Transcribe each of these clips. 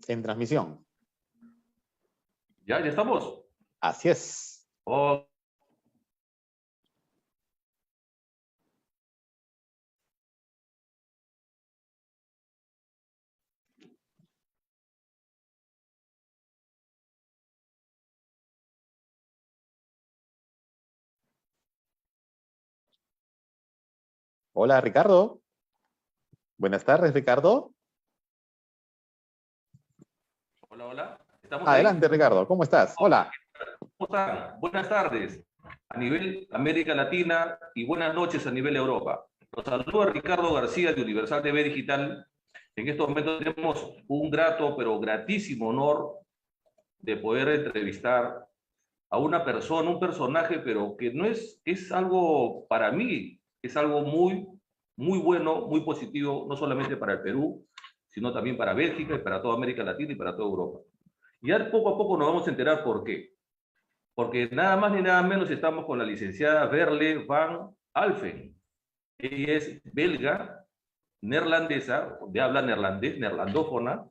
en transmisión. Ya estamos. Así es. Oh. Hola, Ricardo. Buenas tardes, Ricardo. Hola, hola. ¿Estamos ahí? Adelante, Ricardo. ¿Cómo estás? Hola. ¿Cómo están? Buenas tardes a nivel América Latina y buenas noches a nivel Europa. Los saluda Ricardo García de Universal TV Digital. En estos momentos tenemos un grato, pero gratísimo honor de poder entrevistar a una persona, un personaje, pero que no es algo para mí, es algo muy bueno, muy positivo, no solamente para el Perú, sino también para Bélgica y para toda América Latina y para toda Europa. Y ya poco a poco nos vamos a enterar por qué. Porque nada más ni nada menos estamos con la licenciada Verle van Alphen. Ella es belga, neerlandesa, de habla neerlandés, neerlandófona,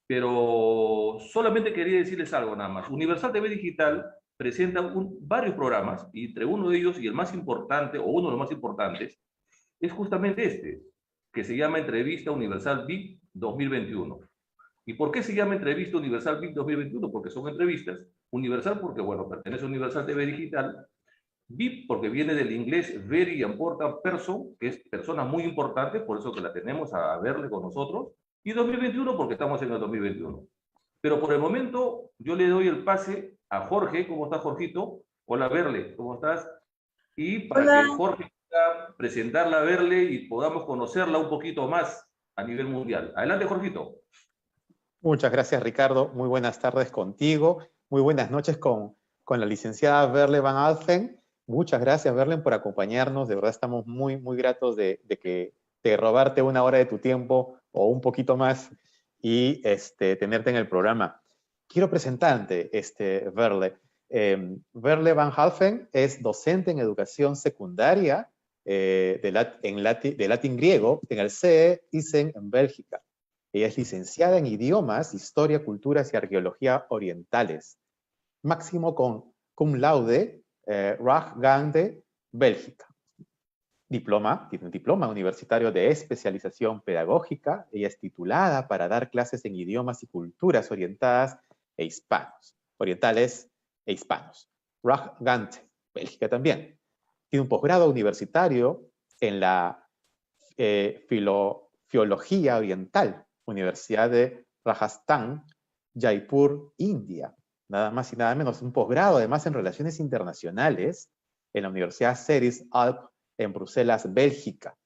pero solamente quería decirles algo nada más. Universal TV Digital presenta varios programas, y entre uno de ellos, y el más importante, o uno de los más importantes, es justamente este, que se llama Entrevista Universal VIP 2021. ¿Y por qué se llama Entrevista Universal VIP 2021? Porque son entrevistas. Universal porque, bueno, pertenece a Universal TV Digital. VIP porque viene del inglés Very Important Person, que es persona muy importante, por eso que la tenemos a verle con nosotros. Y 2021 porque estamos en el 2021. Pero por el momento yo le doy el pase a Jorge. ¿Cómo estás, Jorgito? Hola, Verle, ¿cómo estás? Y para Hola, que Jorge pueda presentarla a Verle y podamos conocerla un poquito más a nivel mundial. Adelante, Jorgito. Muchas gracias, Ricardo. Muy buenas tardes contigo. Muy buenas noches con la licenciada Verle van Alphen. Muchas gracias, Verle, por acompañarnos. De verdad estamos muy gratos de robarte una hora de tu tiempo o un poquito más y tenerte en el programa. Quiero presentarte, Verle. Verle van Alphen es docente en educación secundaria de latín griego en el CE ISEN en Bélgica. Ella es licenciada en idiomas, historia, culturas y arqueología orientales. Máximo con cum laude, Rag Gande, Bélgica. Tiene un diploma universitario de especialización pedagógica. Ella es titulada para dar clases en idiomas y culturas orientales e hispanos. Rag Gante, Bélgica también. Tiene un posgrado universitario en la filología oriental, Universidad de Rajasthan, Jaipur, India. Nada más y nada menos. Un posgrado, además, en Relaciones Internacionales en la Universidad Ceres Alp en Bruselas, Bélgica.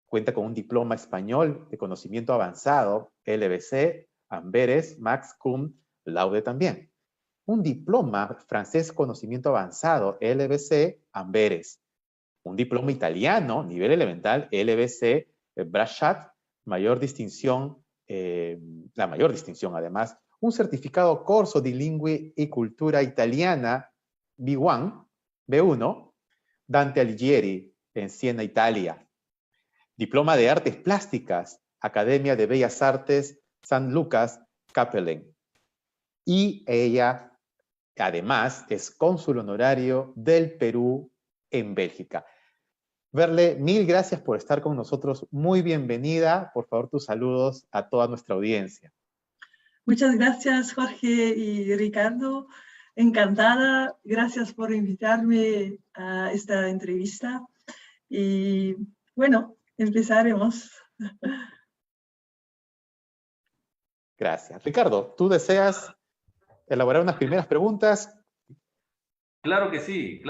Cuenta con un diploma español de conocimiento avanzado, LBC, Amberes, Max Cum Laude también. Un diploma francés conocimiento avanzado, LBC, Amberes. Un diploma italiano, nivel elemental, LBC, Brachat, mayor distinción, la mayor distinción además, un certificado Corso di Lingue y Cultura Italiana, B1, B1, Dante Alighieri, en Siena, Italia. Diploma de Artes Plásticas, Academia de Bellas Artes, San Lucas, Kapellen. Y ella, además, es cónsul honorario del Perú en Bélgica. Verle, mil gracias por estar con nosotros. Muy bienvenida. Por favor, tus saludos a toda nuestra audiencia. muchas gracias Jorge y Ricardo. Encantada, gracias por invitarme a esta entrevista. Y bueno, empezaremos. Gracias. Ricardo, ¿tú deseas elaborar unas primeras preguntas? Claro que sí,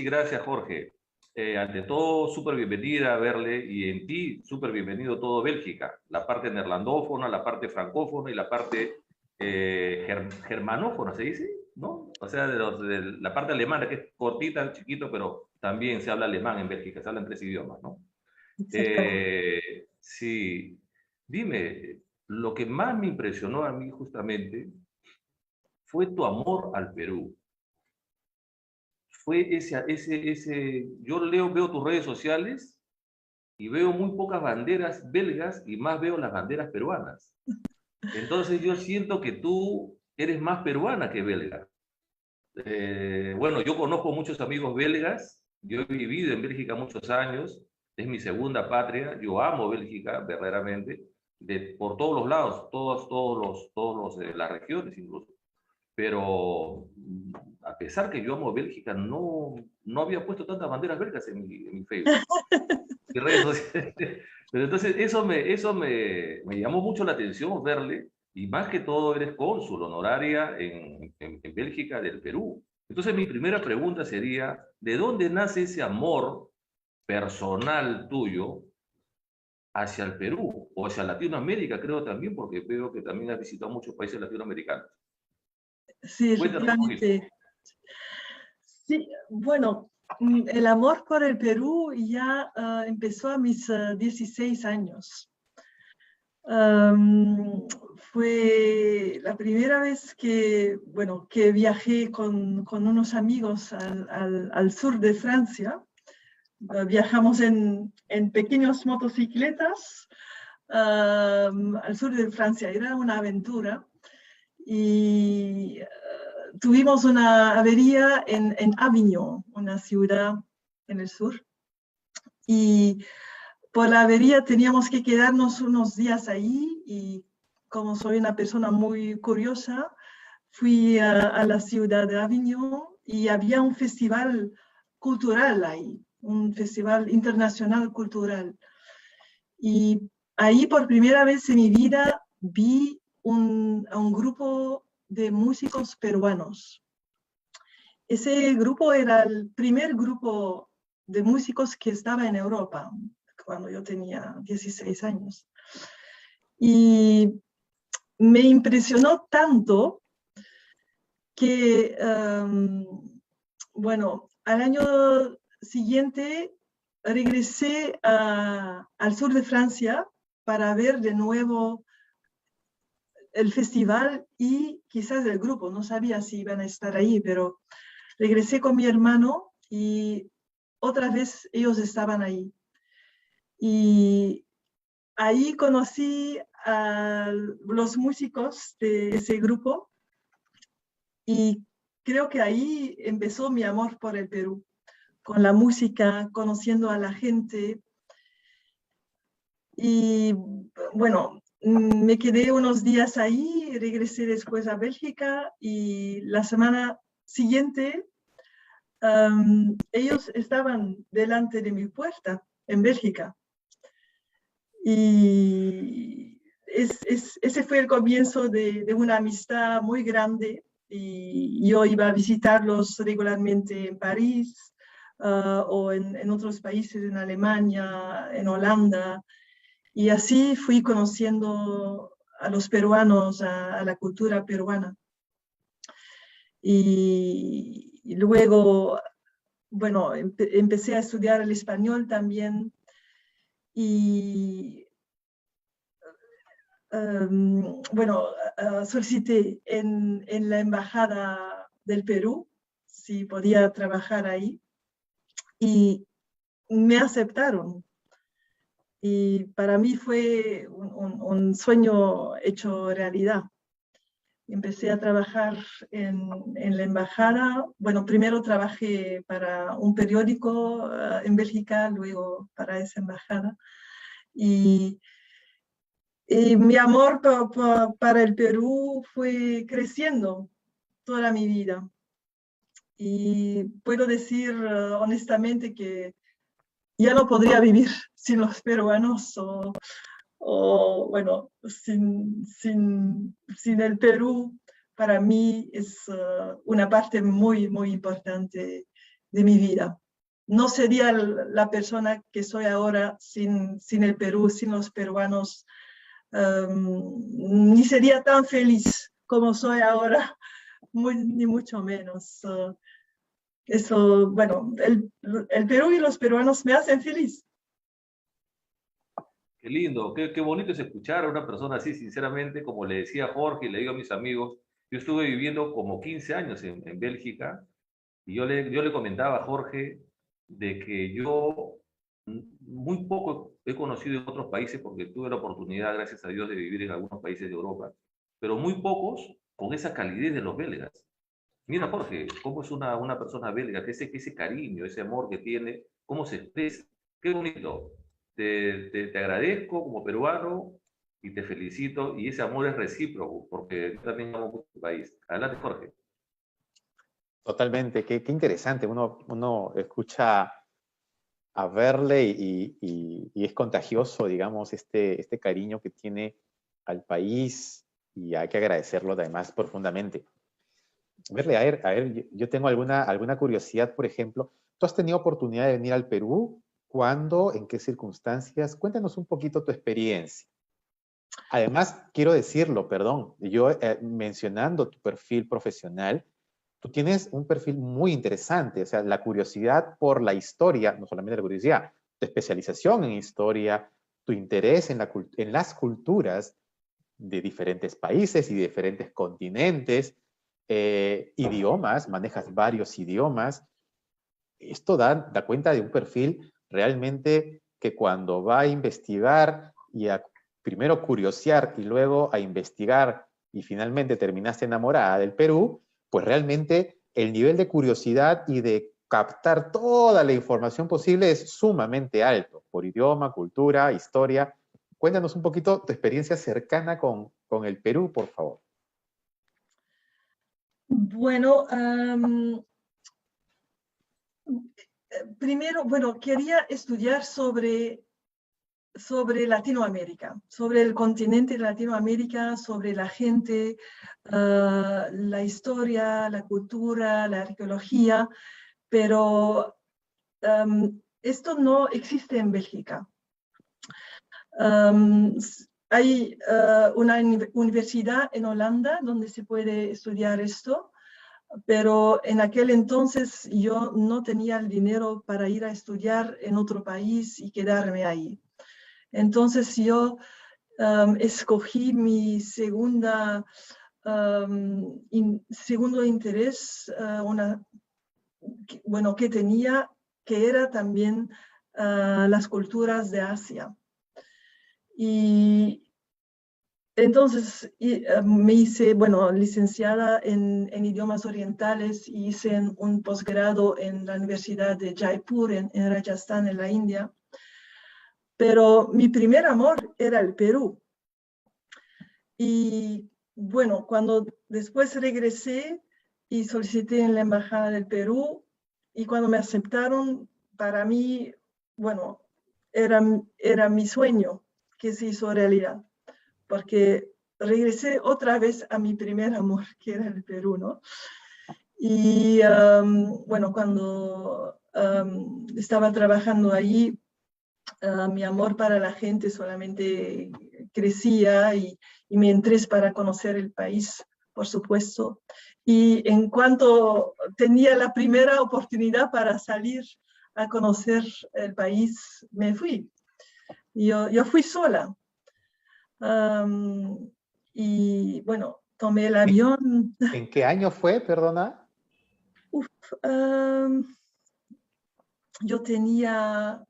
gracias Jorge. Ante todo, súper bienvenida a Verle, y en ti, súper bienvenido todo Bélgica, la parte neerlandófona, la parte francófona y la parte germanófona, ¿se dice? ¿No? O sea, de la parte alemana, que es cortita, chiquito, pero también se habla alemán en Bélgica, se hablan 3 idiomas, ¿no? Sí, dime, lo que más me impresionó a mí justamente fue tu amor al Perú. Fue yo veo tus redes sociales y veo muy pocas banderas belgas y más veo las banderas peruanas. Entonces yo siento que tú eres más peruana que belga. Bueno, yo conozco muchos amigos belgas, yo he vivido en Bélgica muchos años, es mi segunda patria, yo amo Bélgica verdaderamente, por todos los lados, las regiones incluso. Pero a pesar que yo amo Bélgica, no había puesto tantas banderas belgas en mi Facebook, mis redes sociales. Pero entonces eso me llamó mucho la atención verle, y más que todo eres cónsul honoraria en Bélgica del Perú. Entonces mi primera pregunta sería, ¿de dónde nace ese amor personal tuyo hacia el Perú o hacia Latinoamérica, creo también, porque veo que también has visitado muchos países latinoamericanos? Sí, Cuéntanos un poquito. efectivamente. Sí, bueno, el amor por el Perú ya empezó a mis 16 años. Fue la primera vez que, bueno, que viajé con unos amigos al sur de Francia. Viajamos en pequeñas motocicletas al sur de Francia. Era una aventura. Y tuvimos una avería en Avignon, una ciudad en el sur. Y por la avería teníamos que quedarnos unos días ahí, y como soy una persona muy curiosa, fui a la ciudad de Avignon y había un festival cultural ahí, un festival internacional cultural. Y ahí por primera vez en mi vida vi a un grupo de músicos peruanos. Ese grupo era el primer grupo de músicos que estaba en Europa cuando yo tenía 16 años. Y me impresionó tanto que, bueno, al año siguiente regresé al sur de Francia para ver de nuevo el festival y quizás el grupo. No sabía si iban a estar ahí, pero regresé con mi hermano y otra vez ellos estaban ahí. Y ahí conocí a los músicos de ese grupo y creo que ahí empezó mi amor por el Perú, con la música, conociendo a la gente. Y bueno, me quedé unos días ahí, regresé después a Bélgica y la semana siguiente ellos estaban delante de mi puerta en Bélgica. Y ese fue el comienzo de una amistad muy grande. Y yo iba a visitarlos regularmente en París o en otros países, en Alemania, en Holanda. Y así fui conociendo a los peruanos, a la cultura peruana. Y luego, bueno, empecé a estudiar el español también. Y bueno, solicité en la Embajada del Perú si podía trabajar ahí y me aceptaron. Y para mí fue un sueño hecho realidad. Empecé a trabajar en la embajada. Bueno, primero trabajé para un periódico en Bélgica, luego para esa embajada. Y mi amor para el Perú fue creciendo toda mi vida. Y puedo decir honestamente que ya no podría vivir sin los peruanos bueno, sin el Perú. Para mí es una parte muy, muy importante de mi vida. No sería la persona que soy ahora sin el Perú, sin los peruanos. Ni sería tan feliz como soy ahora, ni mucho menos. Eso, bueno, el Perú y los peruanos me hacen feliz. Qué lindo, qué bonito es escuchar a una persona así, sinceramente, como le decía a Jorge y le digo a mis amigos, yo estuve viviendo como 15 años en Bélgica, y yo le comentaba a Jorge de que yo muy poco he conocido en otros países porque tuve la oportunidad, gracias a Dios, de vivir en algunos países de Europa, pero muy pocos con esa calidez de los belgas. Mira, Jorge, cómo es una persona belga, ese cariño, ese amor que tiene, cómo se expresa. Qué bonito. Te agradezco como peruano y te felicito. Y ese amor es recíproco, porque yo también amo mucho tu país. Adelante, Jorge. Totalmente, qué interesante. Uno escucha a verle y es contagioso, digamos, este cariño que tiene al país y hay que agradecerlo además profundamente. Verle, a ver, yo tengo alguna curiosidad, por ejemplo. ¿Tú has tenido oportunidad de venir al Perú? ¿Cuándo? ¿En qué circunstancias? Cuéntanos un poquito tu experiencia. Además, quiero decirlo, perdón, yo mencionando tu perfil profesional, tú tienes un perfil muy interesante, o sea, la curiosidad por la historia, no solamente la curiosidad, tu especialización en historia, tu interés en las culturas de diferentes países y diferentes continentes, idiomas, manejas varios idiomas. Esto da cuenta de un perfil realmente que cuando va a investigar y a primero curiosear y luego a investigar y finalmente terminaste enamorada del Perú, pues realmente el nivel de curiosidad y de captar toda la información posible es sumamente alto, por idioma, cultura, historia. Cuéntanos un poquito tu experiencia cercana con el Perú, por favor. Bueno, primero, bueno, quería estudiar sobre Latinoamérica, sobre el continente de Latinoamérica, sobre la gente, la historia, la cultura, la arqueología, pero esto no existe en Bélgica. Hay una universidad en Holanda donde se puede estudiar esto, pero en aquel entonces yo no tenía el dinero para ir a estudiar en otro país y quedarme ahí. Entonces yo escogí mi segundo interés, que tenía, que era también las culturas de Asia. Y entonces me hice, licenciada en idiomas orientales y hice un posgrado en la Universidad de Jaipur, en Rajasthan, en la India. Pero mi primer amor era el Perú. Y bueno, cuando después regresé y solicité en la Embajada del Perú, y cuando me aceptaron, para mí, bueno, era mi sueño que se hizo realidad, porque regresé otra vez a mi primer amor, que era el Perú, ¿no? Y bueno, cuando estaba trabajando allí, mi amor para la gente solamente crecía y mi interés para conocer el país, por supuesto. Y en cuanto tenía la primera oportunidad para salir a conocer el país, me fui. Yo fui sola. Y bueno, tomé el avión. ¿En qué año fue, perdona? Yo tenía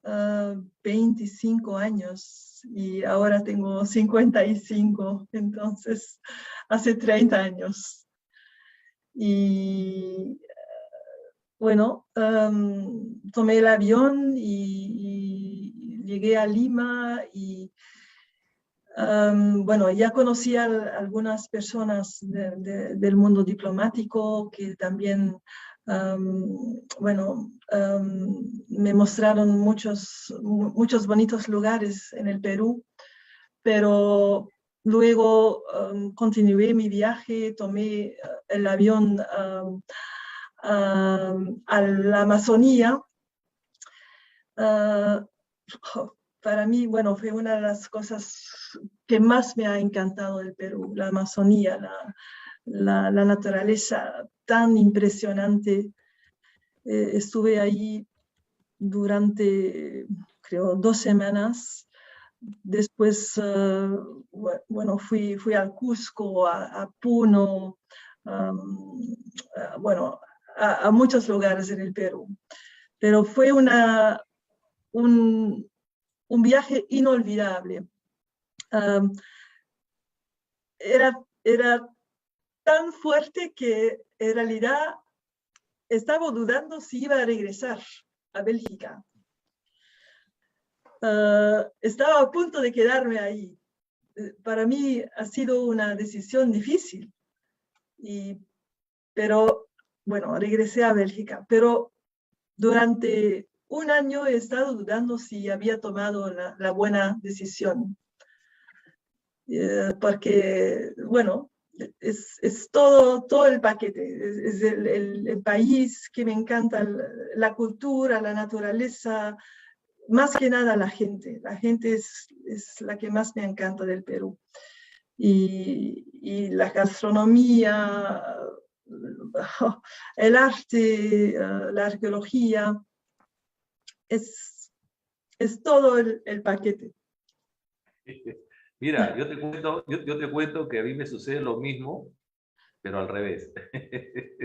25 años y ahora tengo 55, entonces hace 30 años. Y bueno, tomé el avión y llegué a Lima y bueno, ya conocí a algunas personas del mundo diplomático que también me mostraron muchos bonitos lugares en el Perú, pero luego continué mi viaje, tomé el avión a la Amazonía. Para mí, bueno, fue una de las cosas que más me ha encantado del Perú, la Amazonía, la naturaleza tan impresionante. Estuve ahí durante, creo, 2 semanas. Después, bueno, fui al Cusco, a Puno, bueno, a muchos lugares en el Perú. Pero fue un un viaje inolvidable. Era tan fuerte que en realidad estaba dudando si iba a regresar a Bélgica. Estaba a punto de quedarme ahí. Para mí ha sido una decisión difícil, pero bueno, regresé a Bélgica. Pero durante un año he estado dudando si había tomado la buena decisión. Porque, bueno, es todo el paquete. Es el país que me encanta, la cultura, la naturaleza, más que nada la gente. La gente es la que más me encanta del Perú. Y la gastronomía, el arte, la arqueología, es todo el paquete. Mira, yo te cuento que a mí me sucede lo mismo, pero al revés.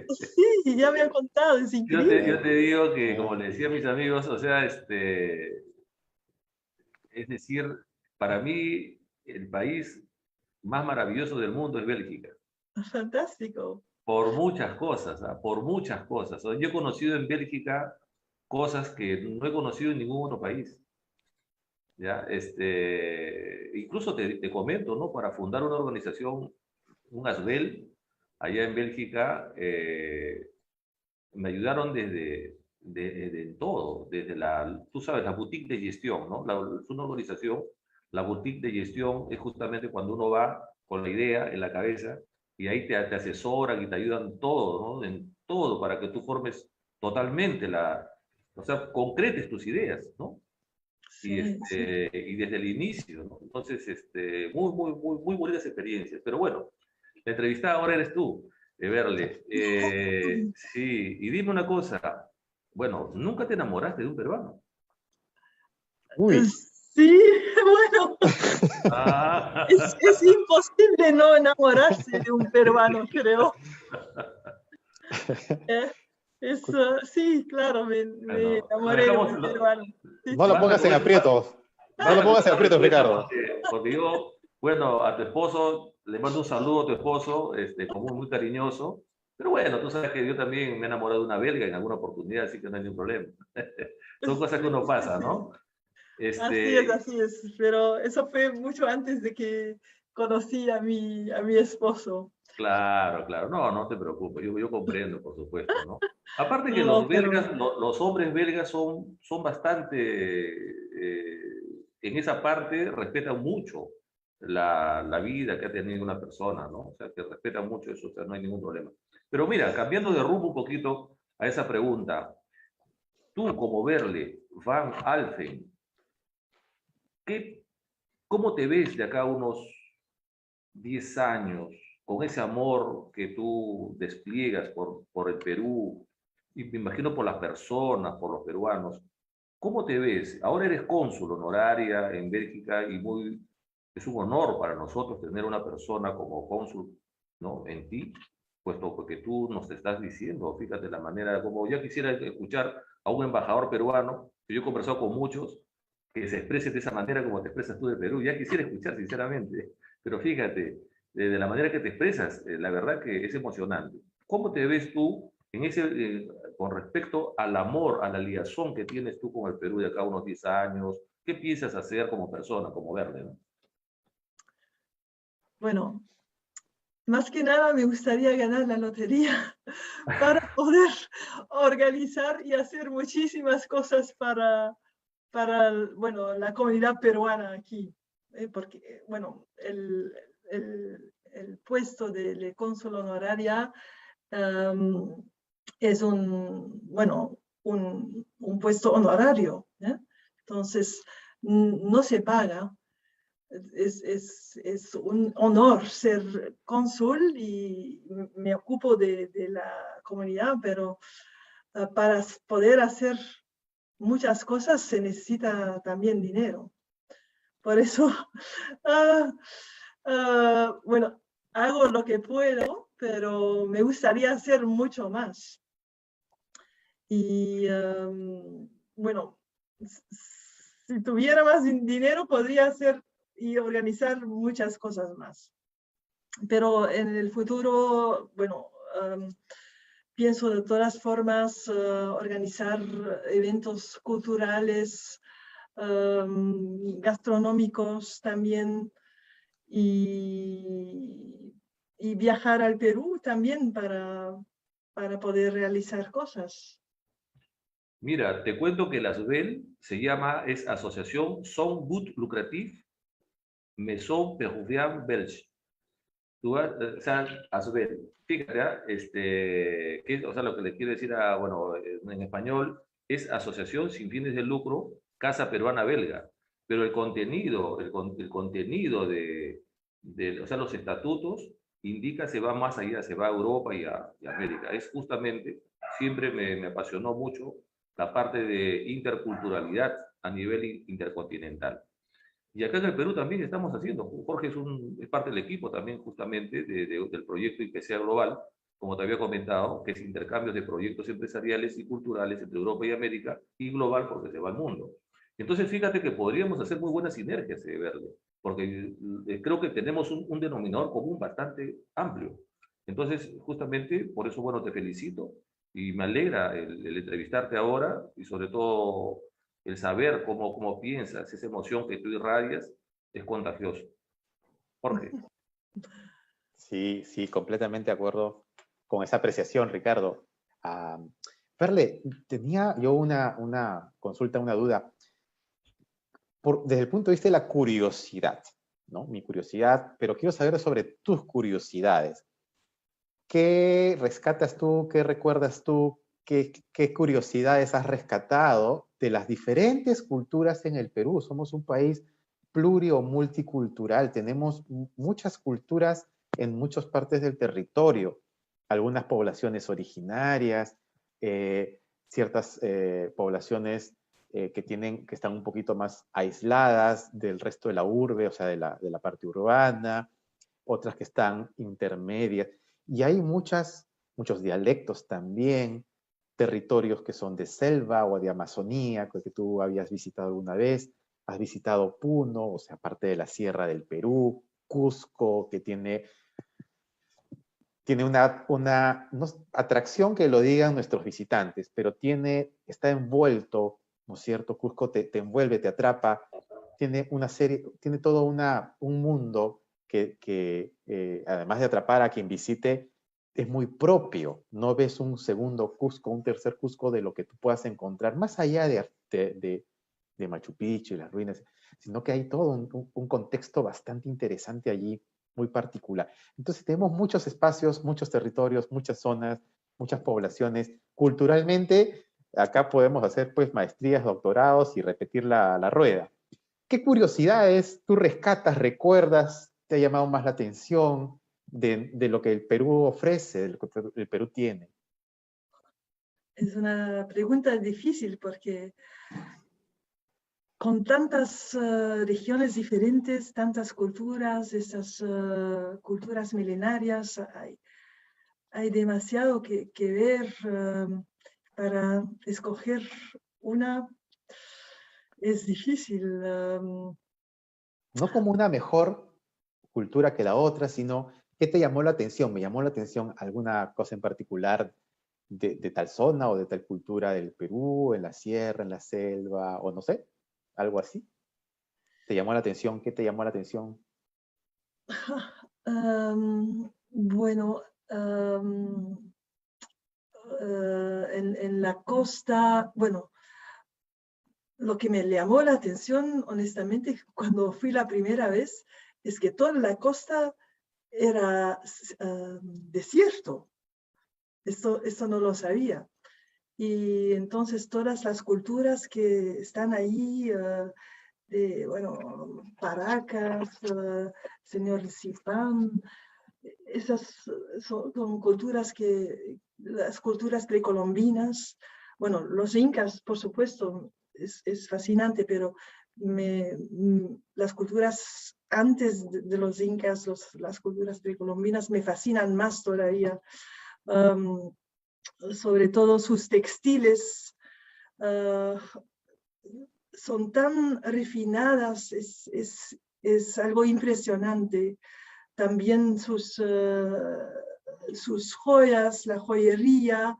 Sí, ya me han contado, es increíble. Yo te digo que, como le decía a mis amigos, o sea, es decir, para mí el país más maravilloso del mundo es Bélgica. Fantástico. Por muchas cosas, ¿ah? Por muchas cosas. Yo he conocido en Bélgica cosas que no he conocido en ningún otro país. ¿Ya? Incluso te comento, ¿no? Para fundar una organización, un ASBEL, allá en Bélgica, me ayudaron desde todo, desde tú sabes, la boutique de gestión, ¿no? Es una organización, la boutique de gestión es justamente cuando uno va con la idea en la cabeza y ahí te asesoran y te ayudan todo, ¿no? En todo, para que tú formes totalmente o sea, concretes tus ideas, ¿no? Sí, Y desde el inicio, ¿no? Entonces, muy bonitas experiencias. Pero bueno, la entrevistada ahora eres tú, Everle. Sí, y dime una cosa. Bueno, ¿nunca te enamoraste de un peruano? Uy. Sí, bueno, Ah. es imposible no enamorarse de un peruano, creo. Sí, claro, me enamoré de un peruano. Sí, no lo pongas en aprietos. No lo pongas en aprietos, Ricardo. Porque yo, bueno, a tu esposo, le mando un saludo a tu esposo, como muy cariñoso. Pero bueno, tú sabes que yo también me he enamorado de una belga en alguna oportunidad, así que no hay ningún problema. Son cosas que uno pasa, ¿no? Así es. Pero eso fue mucho antes de que conocí a mi esposo. Claro, claro. No te preocupes. Yo comprendo, por supuesto, ¿no? Aparte que No, los belgas, los hombres belgas son bastante, en esa parte respetan mucho la vida que ha tenido una persona, ¿no? O sea, que respetan mucho eso, o sea, no hay ningún problema. Pero mira, cambiando de rumbo un poquito a esa pregunta, tú como Verle Van Alphen, ¿cómo te ves de acá a unos 10 años, con ese amor que tú despliegas por el Perú, y me imagino por las personas, por los peruanos? ¿Cómo te ves? Ahora eres cónsul honoraria en Bélgica y es un honor para nosotros tener una persona como cónsul, ¿no? En ti, puesto que tú nos estás diciendo, fíjate la manera, como ya quisiera escuchar a un embajador peruano, que yo he conversado con muchos, que se exprese de esa manera como te expresas tú de Perú. Ya quisiera escuchar, sinceramente. Pero fíjate, de la manera que te expresas, la verdad que es emocionante. ¿Cómo te ves tú con respecto al amor, a la ligación que tienes tú con el Perú de acá a unos 10 años? ¿Qué piensas hacer como persona, como Verle, ¿no? Bueno, más que nada me gustaría ganar la lotería para poder organizar y hacer muchísimas cosas para bueno, la comunidad peruana aquí. Porque, bueno, el puesto de cónsul honoraria es un puesto honorario. Entonces, no se paga. Es un honor ser cónsul y me ocupo de la comunidad, pero para poder hacer muchas cosas se necesita también dinero. Por eso, bueno, hago lo que puedo, pero me gustaría hacer mucho más. Y bueno, si tuviera más dinero podría hacer y organizar muchas cosas más. Pero en el futuro, bueno, pienso de todas formas organizar eventos culturales, gastronómicos también, y viajar al Perú también para poder realizar cosas. Mira, te cuento que la ASBEL es Asociación Son But Lucratif Maison Péruvien Belge. Tú vas, o sea, ASBEL. Fíjate, o sea, lo que le quiero decir bueno, en español es Asociación Sin Fines de Lucro Casa Peruana Belga. Pero el contenido, el contenido o sea, los estatutos indica se va más allá, se va a Europa y a América. Es justamente, siempre me apasionó mucho la parte de interculturalidad a nivel intercontinental. Y acá en el Perú también estamos haciendo. Jorge es parte del equipo también justamente del proyecto IPCA Global, como te había comentado, que es intercambios de proyectos empresariales y culturales entre Europa y América, y global porque se va al mundo. Entonces fíjate que podríamos hacer muy buenas sinergias, Verde, porque creo que tenemos un denominador común bastante amplio. Entonces, justamente, por eso, bueno, te felicito y me alegra el entrevistarte ahora y sobre todo el saber cómo piensas, esa emoción que tú irradias, es contagioso. Jorge. Sí, sí, completamente de acuerdo con esa apreciación, Ricardo. Perle, tenía yo una consulta, una duda. Desde el punto de vista de la curiosidad, ¿no? Mi curiosidad, pero quiero saber sobre tus curiosidades. ¿Qué rescatas tú? ¿Qué recuerdas tú? ¿Qué curiosidades has rescatado de las diferentes culturas en el Perú? Somos un país pluri o multicultural. Tenemos muchas culturas en muchas partes del territorio. Algunas poblaciones originarias, ciertas poblaciones que están un poquito más aisladas del resto de la urbe, o sea, de la parte urbana, otras que están intermedias. Y hay muchos dialectos también, territorios que son de selva o de Amazonía, que tú habías visitado alguna vez. Has visitado Puno, o sea, parte de la Sierra del Perú, Cusco, que tiene una no, atracción que lo digan nuestros visitantes, pero está envuelto, ¿no es cierto? Cusco te envuelve, te atrapa, tiene todo un mundo que además de atrapar a quien visite, es muy propio. No ves un segundo Cusco, un tercer Cusco de lo que tú puedas encontrar, más allá de Machu Picchu y las ruinas, sino que hay todo un contexto bastante interesante allí, muy particular. Entonces tenemos muchos espacios, muchos territorios, muchas zonas, muchas poblaciones. Culturalmente, acá podemos hacer pues maestrías, doctorados y repetir la rueda. ¿Qué curiosidades tú rescatas, recuerdas, te ha llamado más la atención de lo que el Perú ofrece, de lo que el Perú tiene? Es una pregunta difícil porque con tantas regiones diferentes, tantas culturas, estas culturas milenarias, hay demasiado que ver para escoger una. Es difícil. No como una mejor cultura que la otra, sino ¿qué te llamó la atención? ¿Me llamó la atención alguna cosa en particular de tal zona o de tal cultura del Perú, en la sierra, en la selva, o no sé, algo así? ¿Te llamó la atención? ¿Qué te llamó la atención? Bueno, en la costa, bueno, lo que me llamó la atención, honestamente, cuando fui la primera vez, es que toda la costa era desierto. Esto no lo sabía. Y entonces todas las culturas que están ahí, bueno, Paracas, señor Zipán, esas son culturas las culturas precolombinas, bueno, los incas, por supuesto, es fascinante, pero las culturas antes de los incas, las culturas precolombinas me fascinan más todavía. Sobre todo sus textiles, son tan refinadas, es algo impresionante. También sus joyas, la joyería.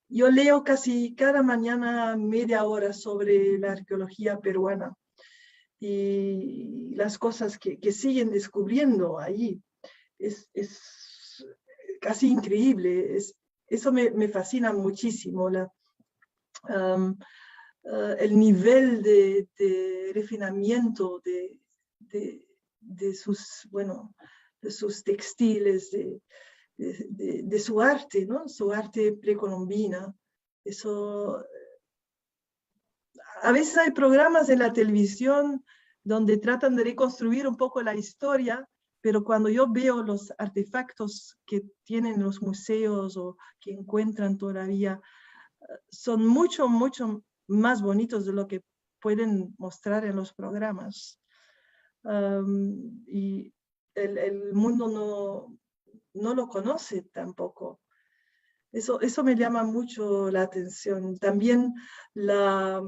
Yo leo casi cada mañana media hora sobre la arqueología peruana y las cosas que siguen descubriendo allí. Es casi increíble. Eso me fascina muchísimo. El nivel de refinamiento de sus, bueno, de sus textiles, de su arte, ¿no? Su arte precolombina. Eso, a veces hay programas en la televisión donde tratan de reconstruir un poco la historia, pero cuando yo veo los artefactos que tienen los museos o que encuentran todavía, son mucho, mucho más bonitos de lo que pueden mostrar en los programas. Y el mundo no lo conoce tampoco. Eso me llama mucho la atención. También la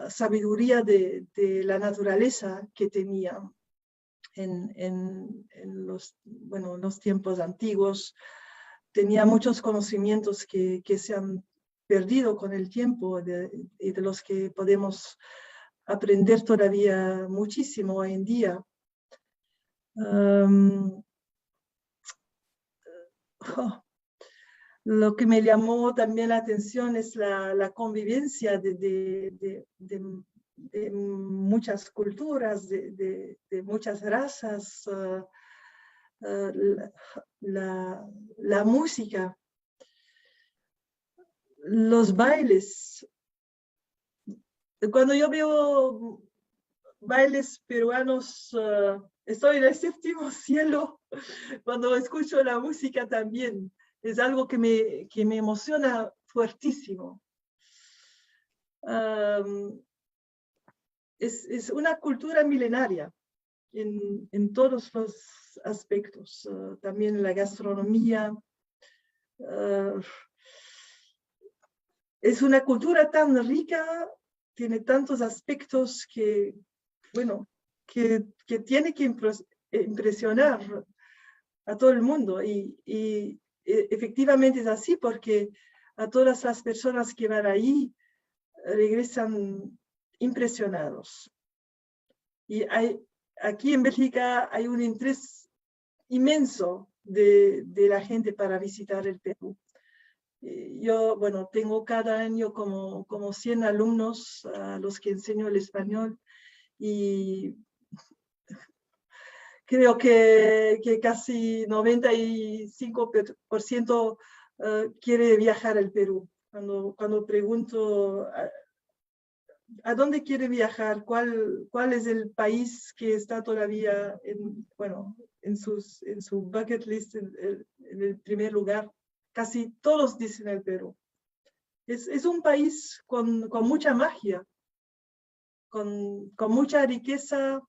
sabiduría de la naturaleza que tenía en los tiempos antiguos. Tenía muchos conocimientos que se han perdido con el tiempo y de los que podemos aprender todavía muchísimo hoy en día. Lo que me llamó también la atención es la convivencia de muchas culturas, de muchas razas, la música, los bailes. Cuando yo veo bailes peruanos, estoy en el séptimo cielo. Cuando escucho la música también. Es algo que me emociona fuertísimo. Es una cultura milenaria en todos los aspectos, también la gastronomía. Es una cultura tan rica, tiene tantos aspectos que tiene que impresionar a todo el mundo. Y efectivamente es así, porque a todas las personas que van ahí regresan impresionados. Y aquí en Bélgica hay un interés inmenso de la gente para visitar el Perú. Yo, tengo cada año como 100 alumnos a los que enseño el español y creo que casi 95% quiere viajar al Perú. Cuando pregunto a dónde quiere viajar, cuál es el país que está todavía en su bucket list en el primer lugar, casi todos dicen el Perú. Es un país con mucha magia, con mucha riqueza,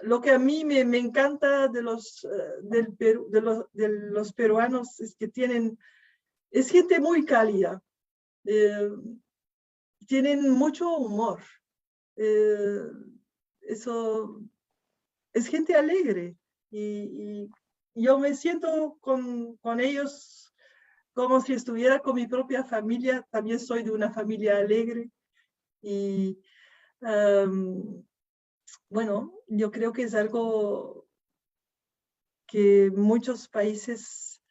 lo que a mí me encanta de los peruanos es que es gente muy cálida, tienen mucho humor, eso es gente alegre y yo me siento con ellos como si estuviera con mi propia familia. También soy de una familia alegre y yo creo que es algo que muchos países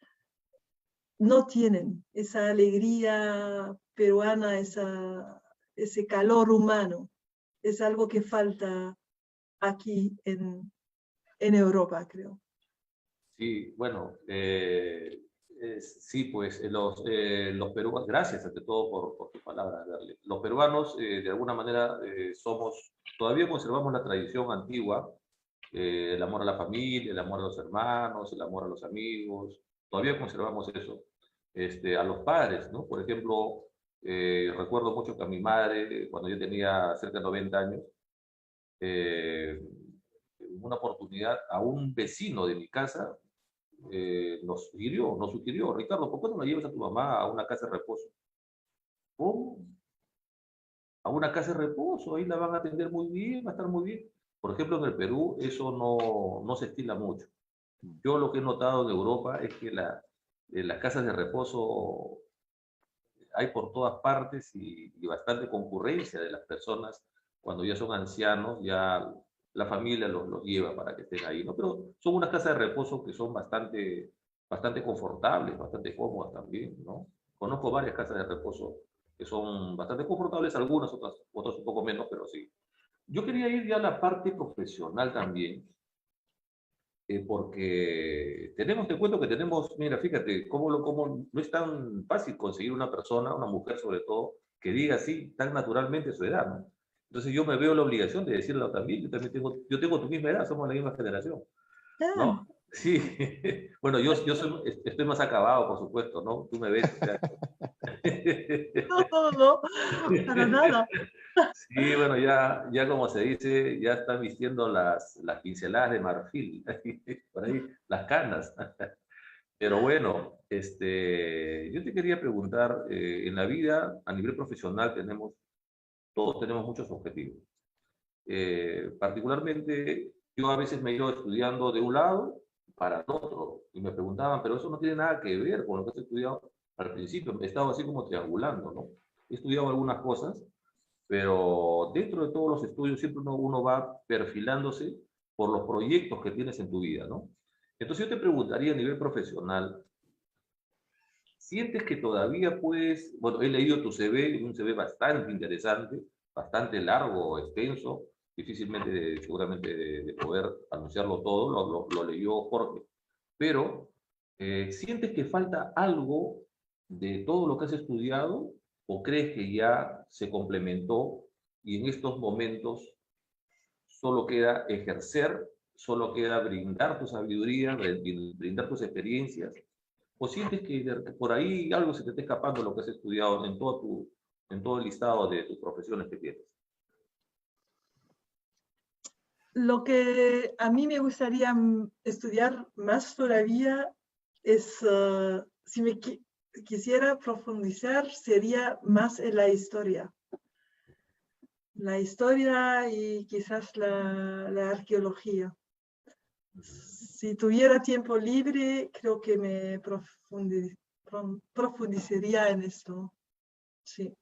no tienen, esa alegría peruana, ese calor humano. Es algo que falta aquí en Europa, creo. Sí, bueno, sí, pues los peruanos, gracias ante todo por tus palabras, Darle. Los peruanos, de alguna manera, todavía conservamos la tradición antigua, el amor a la familia, el amor a los hermanos, el amor a los amigos, todavía conservamos eso. A los padres, ¿no? Por ejemplo, recuerdo mucho que a mi madre, cuando yo tenía cerca de 90 años, una oportunidad a un vecino de mi casa, nos sugirió, Ricardo, ¿por qué no la llevas a tu mamá a una casa de reposo? ¿Cómo? A una casa de reposo, ahí la van a atender muy bien, va a estar muy bien. Por ejemplo, en el Perú eso no se estila mucho. Yo lo que he notado en Europa es que las casas de reposo hay por todas partes y bastante concurrencia de las personas cuando ya son ancianos, ya la familia los lleva para que estén ahí, ¿no? Pero son unas casas de reposo que son bastante confortables, bastante cómodas también, ¿no? Conozco varias casas de reposo que son bastante confortables, algunas, otras un poco menos, pero sí. Yo quería ir ya a la parte profesional también, porque te cuento que tenemos, mira, fíjate, cómo no es tan fácil conseguir una persona, una mujer sobre todo, que diga así tan naturalmente su edad, ¿no? Entonces yo me veo la obligación de decirlo también, yo tengo tu misma edad, somos la misma generación, Ah, ¿no? Sí, bueno, estoy más acabado, por supuesto, ¿no? Tú me ves, o sea. no, no, no, para nada. Sí, bueno, ya como se dice, ya están vistiendo las pinceladas de marfil, por ahí, las canas. Pero bueno, yo te quería preguntar, en la vida, a nivel profesional, todos tenemos muchos objetivos. Particularmente, yo a veces me he ido estudiando de un lado para el otro, y me preguntaban, pero eso no tiene nada que ver con lo que has estudiado al principio. He estado así como triangulando, ¿no? He estudiado algunas cosas, pero dentro de todos los estudios siempre uno va perfilándose por los proyectos que tienes en tu vida, ¿no? Entonces yo te preguntaría a nivel profesional, ¿sientes que todavía puedes, bueno, he leído tu CV, un CV bastante interesante, bastante largo, extenso, difícilmente seguramente de poder anunciarlo todo, lo leyó Jorge, pero ¿sientes que falta algo de todo lo que has estudiado o crees que ya se complementó y en estos momentos solo queda ejercer, solo queda brindar tu sabiduría, brindar tus experiencias? ¿O sientes que por ahí algo se te está escapando de lo que has estudiado en todo el listado de tus profesiones que tienes? Lo que a mí me gustaría estudiar más todavía es, si me quisiera profundizar, sería más en la historia. La historia y quizás la arqueología. Si tuviera tiempo libre, creo que me profundizaría en esto. Sí.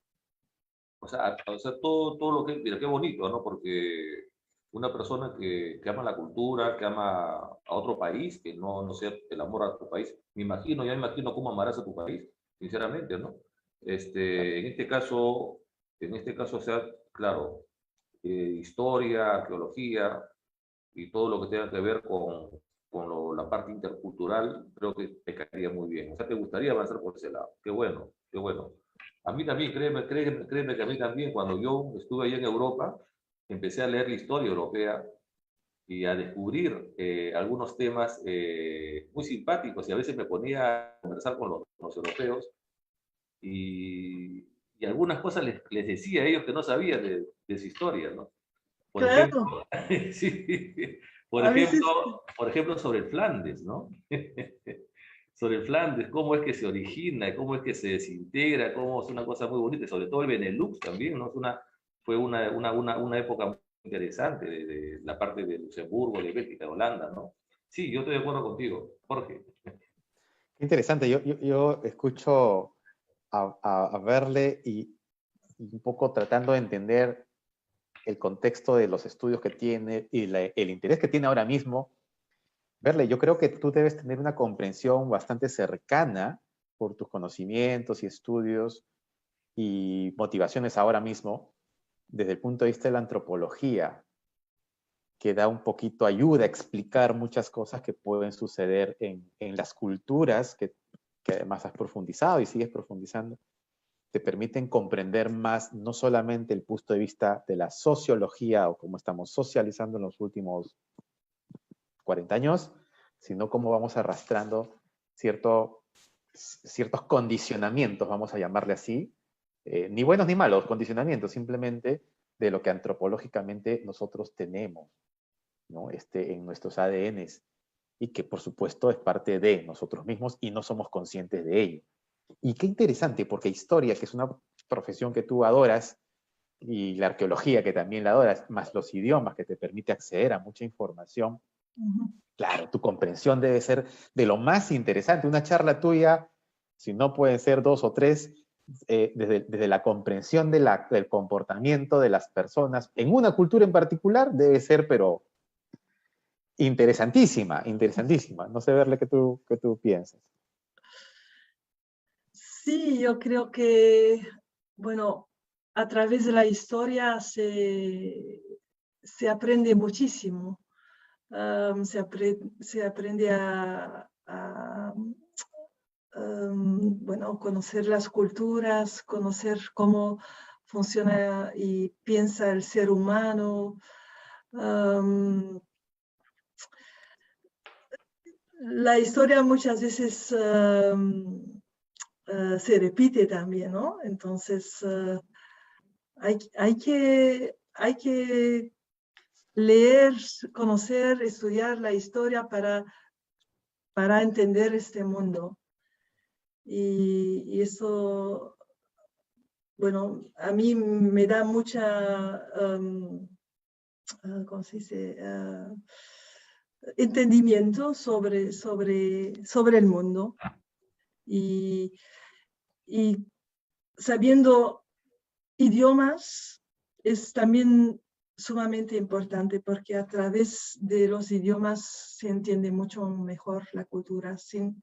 O sea todo lo que, mira, qué bonito, ¿no? Porque una persona que ama la cultura, que ama a otro país, que no sea el amor a tu país, ya me imagino cómo amarás a tu país, sinceramente, ¿no? En este caso, o sea, claro, historia, arqueología y todo lo que tenga que ver con la parte intercultural, creo que te caería muy bien. O sea, te gustaría avanzar por ese lado. Qué bueno, qué bueno. A mí también, créeme que a mí también, cuando yo estuve allá en Europa, empecé a leer la historia europea y a descubrir algunos temas muy simpáticos y a veces me ponía a conversar con los europeos y algunas cosas les decía a ellos que no sabían de su historia, ¿no? Por Claro, ejemplo, sí, a veces, por ejemplo sobre el Flandes, ¿no? Sobre el Flandes, cómo es que se origina, cómo es que se desintegra, cómo es una cosa muy bonita, sobre todo el Benelux también, ¿no? Fue una época muy interesante de la parte de Luxemburgo, de Bélgica, de Holanda, ¿no? Sí, yo estoy de acuerdo contigo, Jorge. Qué interesante, yo escucho a Verle y un poco tratando de entender el contexto de los estudios que tiene y el interés que tiene ahora mismo. Verle, yo creo que tú debes tener una comprensión bastante cercana por tus conocimientos y estudios y motivaciones ahora mismo desde el punto de vista de la antropología, que da un poquito ayuda a explicar muchas cosas que pueden suceder en las culturas que además has profundizado y sigues profundizando, te permiten comprender más no solamente el punto de vista de la sociología o cómo estamos socializando en los últimos 40 años, sino cómo vamos arrastrando ciertos condicionamientos, vamos a llamarle así, ni buenos ni malos, condicionamientos simplemente de lo que antropológicamente nosotros tenemos, ¿no? En nuestros ADNs y que por supuesto es parte de nosotros mismos y no somos conscientes de ello. Y qué interesante, porque historia, que es una profesión que tú adoras y la arqueología que también la adoras, más los idiomas que te permite acceder a mucha información, claro, tu comprensión debe ser de lo más interesante. Una charla tuya, si no pueden ser 2 o 3, desde la comprensión del comportamiento de las personas en una cultura en particular, debe ser, pero interesantísima, interesantísima. No sé, Verle, qué tú piensas. Sí, yo creo que, bueno, a través de la historia se aprende muchísimo. Se aprende bueno, conocer las culturas, conocer cómo funciona y piensa el ser humano. La historia muchas veces se repite también, ¿no? Entonces, hay que leer, conocer, estudiar la historia para entender este mundo. Y eso, bueno, a mí me da mucha, ¿cómo se dice? Entendimiento sobre el mundo. Y sabiendo idiomas es también sumamente importante porque a través de los idiomas se entiende mucho mejor la cultura. Sin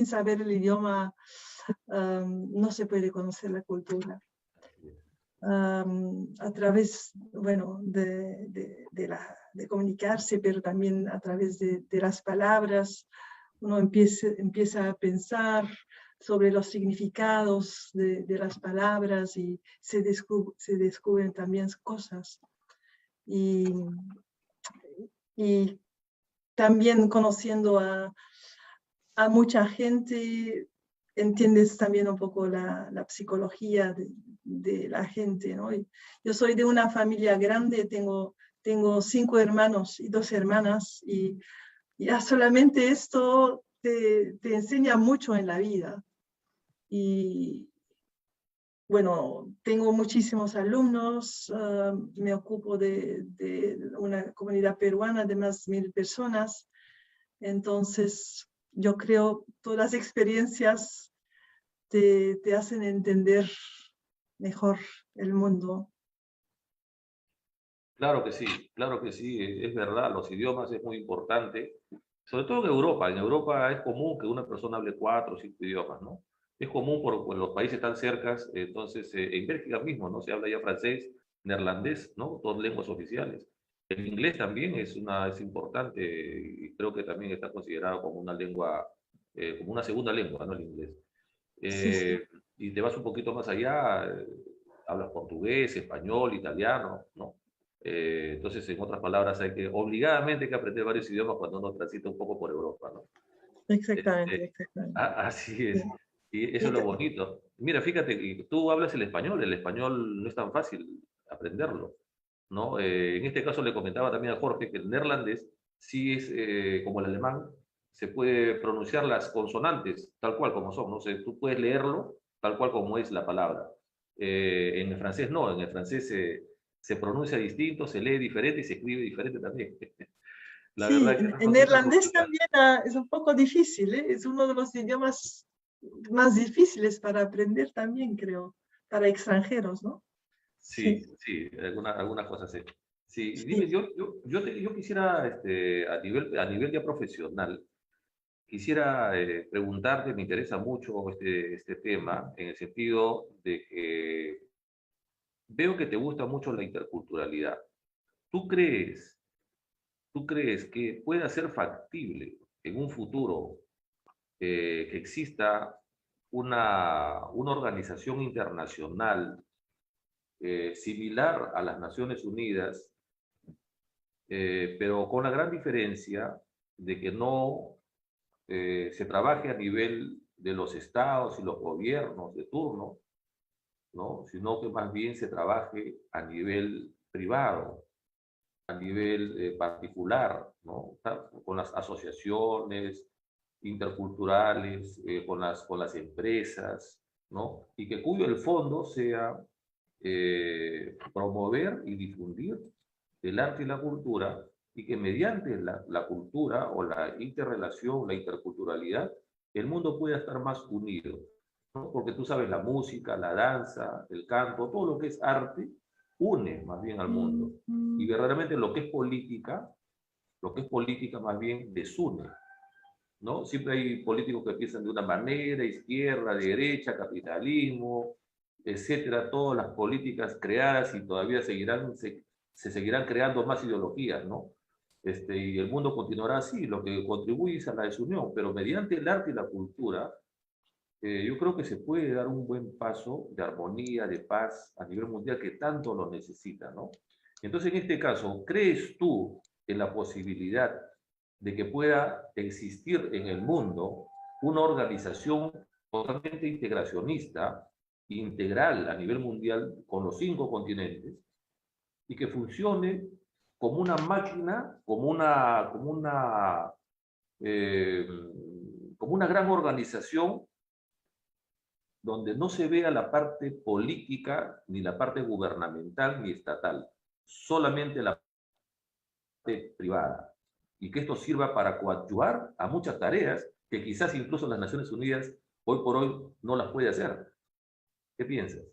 saber el idioma no se puede conocer la cultura. A través, bueno, de comunicarse, pero también a través de las palabras, uno empieza a pensar sobre los significados de las palabras y se descubren también cosas. Y también conociendo a mucha gente, entiendes también un poco la psicología de la gente, ¿no? Yo soy de una familia grande, tengo 5 hermanos y 2 hermanas, y ya solamente esto te enseña mucho en la vida. Y bueno, tengo muchísimos alumnos, me ocupo de una comunidad peruana de más de 1000 personas, entonces yo creo todas las experiencias te hacen entender mejor el mundo. Claro que sí, es verdad, los idiomas es muy importante, sobre todo en Europa. En Europa es común que una persona hable 4 o 5 idiomas, ¿no? Es común por los países tan cercas, entonces en Bélgica mismo, ¿no? Se habla ya francés, neerlandés, ¿no? 2 lenguas oficiales. El inglés también es importante y creo que también está considerado como una lengua, como una segunda lengua, ¿no? El inglés. Sí, sí. Y te vas un poquito más allá, hablas portugués, español, italiano, ¿no? Entonces, en otras palabras, obligadamente hay que aprender varios idiomas cuando uno transita un poco por Europa, ¿no? Exactamente, Este, exactamente. así Sí. es. Y eso es lo bonito. Mira, fíjate que tú hablas el español no es tan fácil aprenderlo, ¿no? En este caso le comentaba también a Jorge que el neerlandés sí es como el alemán, se puede pronunciar las consonantes tal cual como son, ¿no? Tú puedes leerlo tal cual como es la palabra. En el francés no, en el francés se pronuncia distinto, se lee diferente y se escribe diferente también. La Sí, verdad es que esas en cositas neerlandés culturales. también es un poco difícil, ¿eh? Es uno de los idiomas más difíciles para aprender también, creo, para extranjeros, ¿no? Sí, Sí, sí, algunas cosas sí. Sí, dime, sí. yo quisiera, a nivel ya profesional, quisiera preguntarte, me interesa mucho este tema, en el sentido de que veo que te gusta mucho la interculturalidad. ¿Tú crees, ¿Tú crees que pueda ser factible en un futuro que exista una organización internacional similar a las Naciones Unidas, pero con la gran diferencia de que no se trabaje a nivel de los estados y los gobiernos de turno, ¿no? Sino que más bien se trabaje a nivel privado, a nivel particular, ¿no? Con las asociaciones interculturales, con las empresas, ¿no? Y que cuyo el fondo sea promover y difundir el arte y la cultura, y que mediante la cultura o la interrelación, la interculturalidad, el mundo pueda estar más unido, ¿no? Porque tú sabes, la música, la danza, el canto, todo lo que es arte, une más bien al mundo. Y verdaderamente lo que es política más bien desune, ¿no? Siempre hay políticos que piensan de una manera, izquierda, derecha, capitalismo, etcétera, todas las políticas creadas y todavía se seguirán creando más ideologías, ¿no? Y el mundo continuará así, lo que contribuye es a la desunión, pero mediante el arte y la cultura, yo creo que se puede dar un buen paso de armonía, de paz a nivel mundial que tanto lo necesita, ¿no? Entonces, en este caso, ¿crees tú en la posibilidad de que pueda existir en el mundo una organización totalmente integracionista, integral a nivel mundial con los 5 continentes y que funcione como una máquina, eh, como una gran organización donde no se vea la parte política, ni la parte gubernamental, ni estatal, solamente la parte privada, y que esto sirva para coadyuvar a muchas tareas que quizás incluso las Naciones Unidas hoy por hoy no las puede hacer? ¿Qué piensas?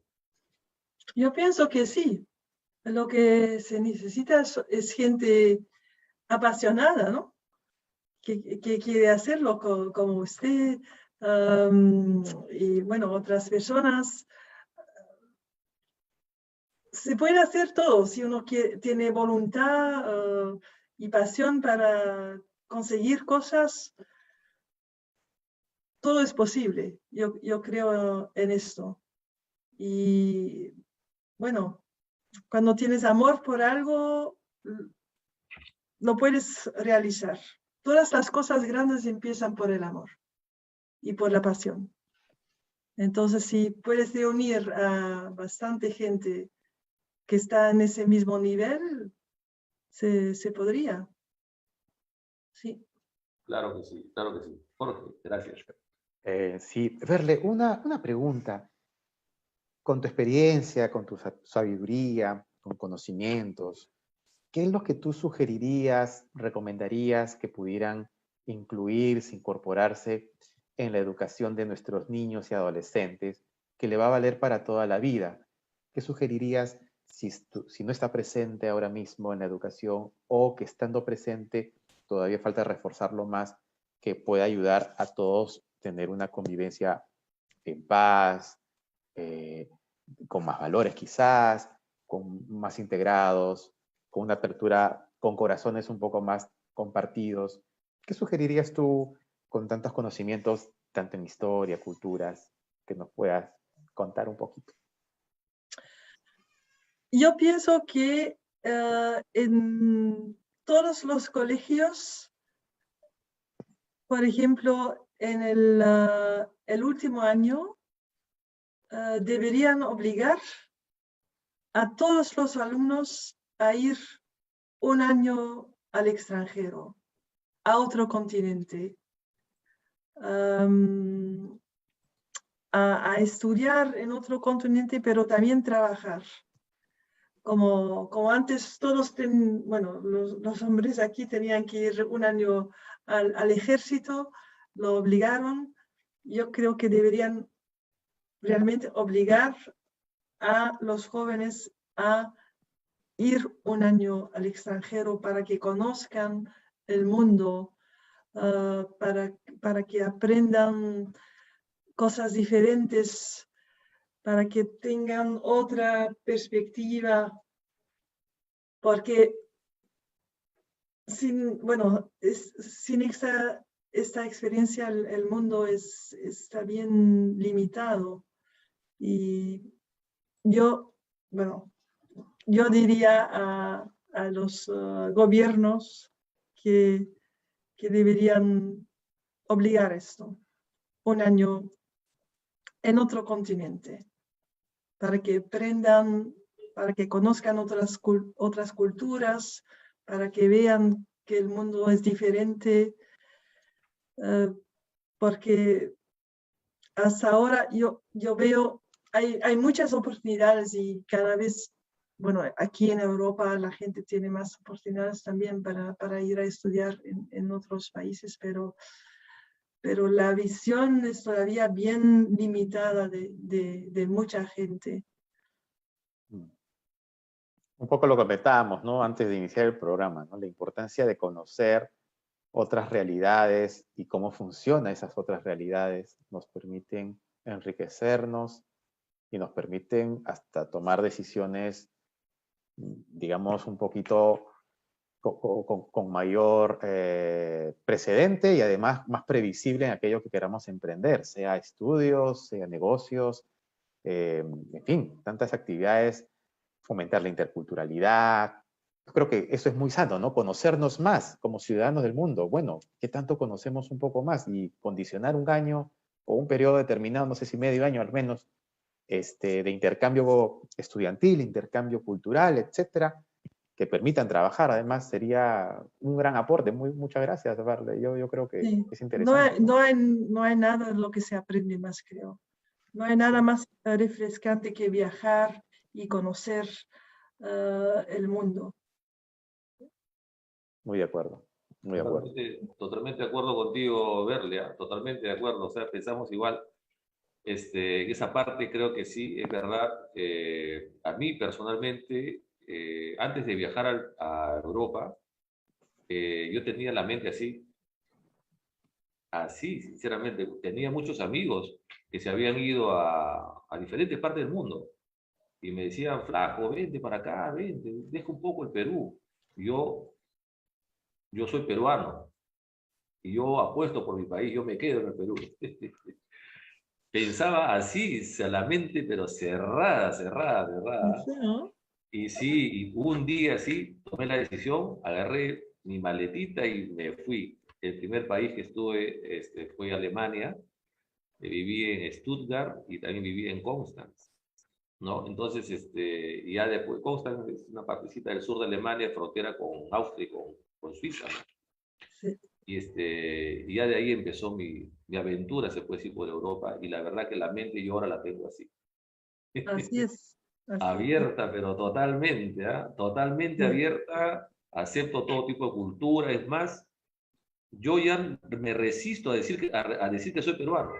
Yo pienso que sí. Lo que se necesita es gente apasionada, ¿no? Que quiere hacerlo como usted y, bueno, otras personas. Se puede hacer todo si uno tiene voluntad y pasión para conseguir cosas. Todo es posible. Yo creo en esto. Y bueno, cuando tienes amor por algo, lo puedes realizar. Todas las cosas grandes empiezan por el amor y por la pasión. Entonces, si puedes reunir a bastante gente que está en ese mismo nivel, se podría. Sí. Claro que sí, claro que sí. Jorge, gracias. Sí, Verle, una pregunta. Con tu experiencia, con tu sabiduría, con conocimientos, ¿qué es lo que tú sugerirías, recomendarías que pudieran incluirse, incorporarse en la educación de nuestros niños y adolescentes, que le va a valer para toda la vida? ¿Qué sugerirías si no está presente ahora mismo en la educación, o que estando presente todavía falta reforzarlo más, que pueda ayudar a todos a tener una convivencia en paz, eh, con más valores quizás, con más integrados, con una apertura, con corazones un poco más compartidos? ¿Qué sugerirías tú con tantos conocimientos, tanto en historia, culturas, que nos puedas contar un poquito? Yo pienso que en todos los colegios, por ejemplo, en el último año, deberían obligar a todos los alumnos a ir un año al extranjero, a otro continente, a estudiar en otro continente, pero también trabajar. Como antes todos, bueno, los hombres aquí tenían que ir un año al ejército, lo obligaron. Yo creo que deberían realmente obligar a los jóvenes a ir un año al extranjero para que conozcan el mundo, para que aprendan cosas diferentes, para que tengan otra perspectiva, porque sin esta experiencia el mundo está bien limitado. Y yo diría a los gobiernos que deberían obligar esto, un año en otro continente, para que aprendan, para que conozcan otras culturas, para que vean que el mundo es diferente, porque hasta ahora yo veo, hay muchas oportunidades y cada vez, bueno, aquí en Europa la gente tiene más oportunidades también para ir a estudiar en otros países, pero la visión es todavía bien limitada de mucha gente. Un poco lo comentábamos, ¿no? Antes de iniciar el programa, ¿no? La importancia de conocer otras realidades y cómo funcionan esas otras realidades nos permiten enriquecernos y nos permiten hasta tomar decisiones, digamos, un poquito con mayor precedente y además más previsible en aquello que queramos emprender, sea estudios, sea negocios, en fin, tantas actividades, fomentar la interculturalidad. Yo creo que eso es muy sano, ¿no? Conocernos más como ciudadanos del mundo. Bueno, ¿qué tanto conocemos un poco más? Y condicionar un año o un periodo determinado, no sé si medio año al menos, de intercambio estudiantil, intercambio cultural, etcétera, que permitan trabajar, además, sería un gran aporte. Muchas gracias, Varle. Yo creo que Sí. es interesante, ¿no? No hay nada en lo que se aprende más, creo. No hay nada más refrescante que viajar y conocer el mundo. Muy de acuerdo, muy de acuerdo. Totalmente de acuerdo contigo, Berlia, totalmente de acuerdo, o sea, pensamos igual. En esa parte creo que sí, es verdad. A mí personalmente, antes de viajar a Europa, yo tenía la mente así, sinceramente. Tenía muchos amigos que se habían ido a diferentes partes del mundo y me decían, flaco, vente para acá, vente, deja un poco el Perú. Yo, yo soy peruano y yo apuesto por mi país, yo me quedo en el Perú. Pensaba así, a la mente, pero cerrada, cerrada, cerrada. Sí, ¿no? Y sí, y un día sí, tomé la decisión, agarré mi maletita y me fui. El primer país que estuve fue Alemania. Viví en Stuttgart y también viví en Constanz, ¿no? Entonces, ya después, Constanz es una partecita del sur de Alemania, frontera con Austria y con Suiza, ¿no? Sí. Y ya de ahí empezó mi aventura, se puede decir, por Europa, y la verdad que la mente yo ahora la tengo así. Así es. Así es. Abierta, pero totalmente, ¿ah? Totalmente Sí. abierta, acepto todo tipo de cultura, es más, yo ya me resisto a decir a decir que soy peruano,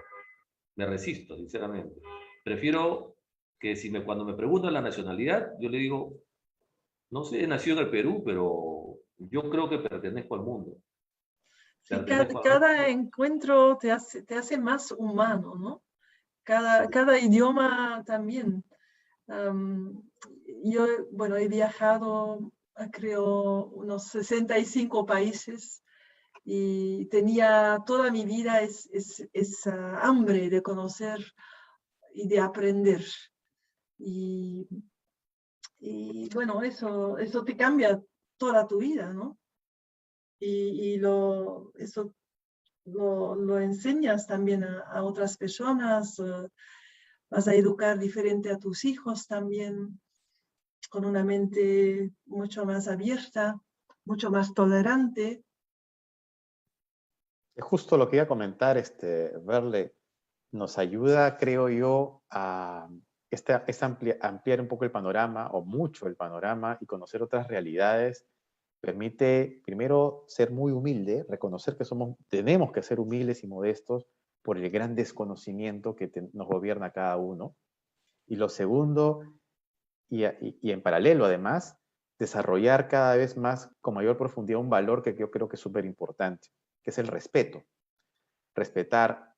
me resisto, sinceramente. Prefiero que cuando me preguntan la nacionalidad, yo le digo, no sé, he nacido en el Perú, pero yo creo que pertenezco al mundo. Sí, Pertenezco al cada mundo. encuentro te hace más humano, ¿no? Sí. Cada idioma también. Am, yo, bueno, he viajado a creo unos 65 países y tenía toda mi vida esa hambre de conocer y de aprender. Y, y bueno, eso te cambia toda tu vida, ¿no? Eso lo enseñas también a otras personas, vas a educar diferente a tus hijos también, con una mente mucho más abierta, mucho más tolerante. Es justo lo que iba a comentar, Verle, nos ayuda, creo yo, a ampliar un poco el panorama, o mucho el panorama, y conocer otras realidades. Permite, primero, ser muy humilde, reconocer que tenemos que ser humildes y modestos por el gran desconocimiento que nos gobierna cada uno. Y lo segundo, y en paralelo además, desarrollar cada vez más con mayor profundidad un valor que yo creo que es súper importante, que es el respeto. Respetar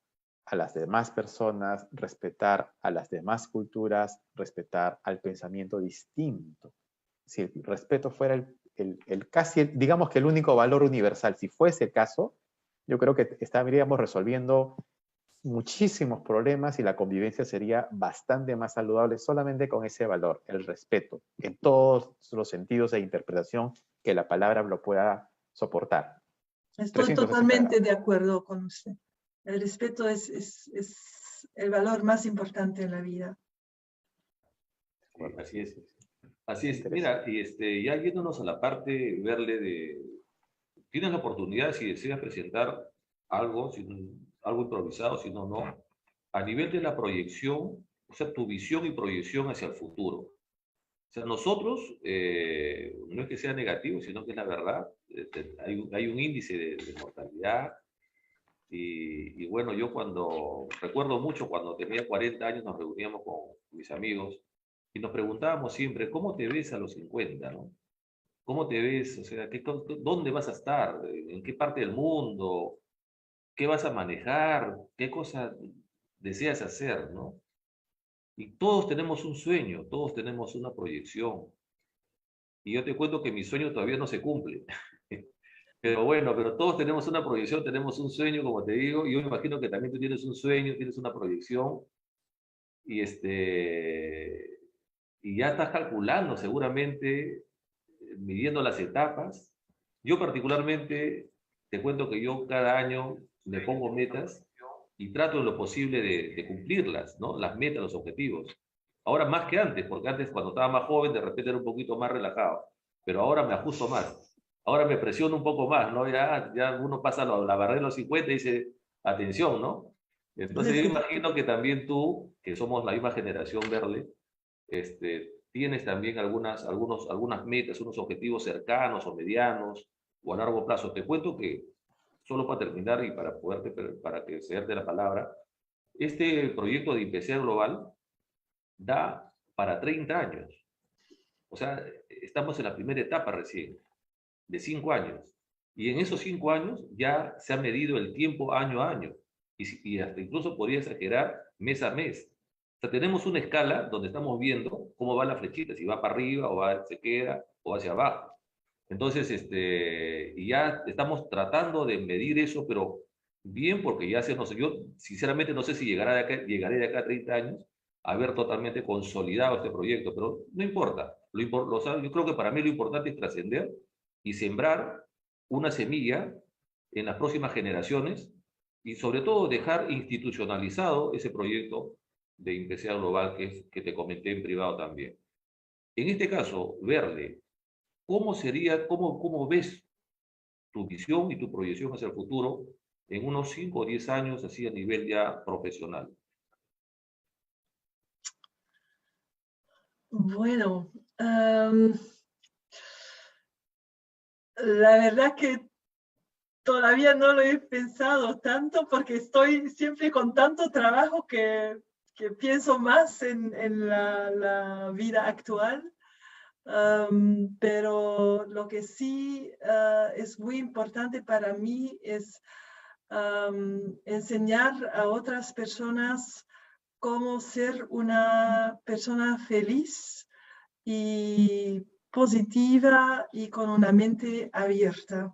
a las demás personas, respetar a las demás culturas, respetar al pensamiento distinto. Si el respeto fuera digamos que el único valor universal, si fuese el caso, yo creo que estaríamos resolviendo muchísimos problemas y la convivencia sería bastante más saludable solamente con ese valor, el respeto, en todos los sentidos de interpretación que la palabra lo pueda soportar. Estoy 360 totalmente grados. de acuerdo con usted. El respeto es el valor más importante en la vida. Sí, así es. Así es. Interesante. Mira, ya yéndonos a la parte, tienes la oportunidad, si deseas presentar algo, algo improvisado, si no, no. a nivel de la proyección, o sea, tu visión y proyección hacia el futuro. O sea, nosotros, no es que sea negativo, sino que es la verdad. Hay un índice de mortalidad. Y bueno, yo recuerdo mucho cuando tenía 40 años, nos reuníamos con mis amigos y nos preguntábamos siempre, ¿cómo te ves a los 50, no? ¿Cómo te ves? O sea, ¿dónde vas a estar? ¿En qué parte del mundo? ¿Qué vas a manejar? ¿Qué cosa deseas hacer, no? Y todos tenemos un sueño, todos tenemos una proyección. Y yo te cuento que mi sueño todavía no se cumple. Pero bueno, pero todos tenemos una proyección, tenemos un sueño, como te digo, y yo me imagino que también tú tienes un sueño, tienes una proyección, y, y ya estás calculando seguramente, midiendo las etapas. Yo particularmente, te cuento que yo cada año me pongo metas y trato en lo posible de cumplirlas, ¿no? Las metas, los objetivos. Ahora más que antes, porque antes cuando estaba más joven de repente era un poquito más relajado, pero ahora me ajusto más. Ahora me presiono un poco más, ¿no? Ya uno pasa la barrera de los 50 y dice, atención, ¿no? Entonces yo imagino que también tú, que somos la misma generación, Verle, tienes también algunas metas, unos objetivos cercanos o medianos o a largo plazo. Te cuento que, solo para terminar y para que cederte la palabra, este proyecto de IPCA Global da para 30 años. O sea, estamos en la primera etapa recién, de 5 años. Y en esos 5 años ya se ha medido el tiempo año a año. Y hasta incluso podría exagerar mes a mes. O sea, tenemos una escala donde estamos viendo cómo va la flechita, si va para arriba se queda o hacia abajo. Entonces, y ya estamos tratando de medir eso, pero bien, porque ya no sé, yo sinceramente no sé si llegaré de acá a 30 años a haber totalmente consolidado este proyecto, pero no importa. Yo creo que para mí lo importante es trascender y sembrar una semilla en las próximas generaciones y sobre todo dejar institucionalizado ese proyecto de IPCA Global que te comenté en privado también. En este caso, Verle, ¿cómo ves tu visión y tu proyección hacia el futuro en unos 5 o 10 años, así a nivel ya profesional? Bueno, la verdad que todavía no lo he pensado tanto porque estoy siempre con tanto trabajo que pienso más en la vida actual. Pero lo que sí es muy importante para mí es enseñar a otras personas cómo ser una persona feliz y positiva y con una mente abierta.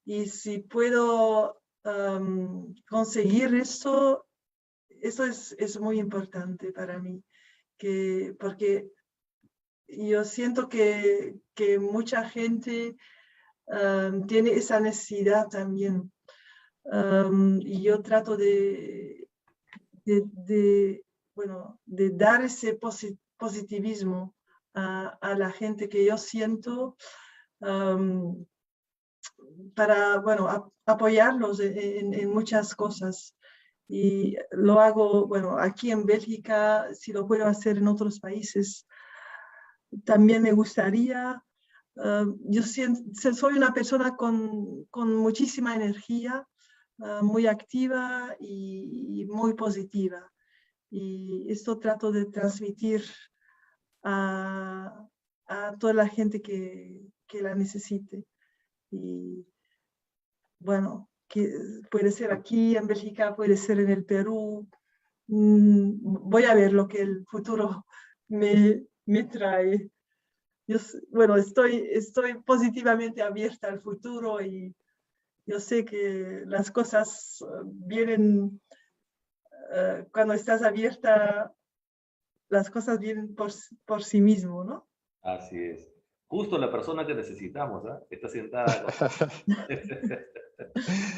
Y si puedo conseguir esto, eso es muy importante para mí, porque yo siento que mucha gente tiene esa necesidad también. Y yo trato bueno, de dar ese positivismo a la gente que yo siento para, bueno, apoyarlos en muchas cosas. Y lo hago, bueno, aquí en Bélgica, si lo puedo hacer en otros países, también me gustaría. Yo soy una persona con muchísima energía, muy activa y muy positiva. Y esto trato de transmitir a toda la gente que la necesite. Y bueno, que puede ser aquí en Bélgica, puede ser en el Perú. Voy a ver lo que el futuro me trae. Bueno, estoy positivamente abierta al futuro y yo sé que las cosas vienen, cuando estás abierta, las cosas vienen por sí mismo, ¿no? Así es. Justo la persona que necesitamos, ¿ah? Está sentada.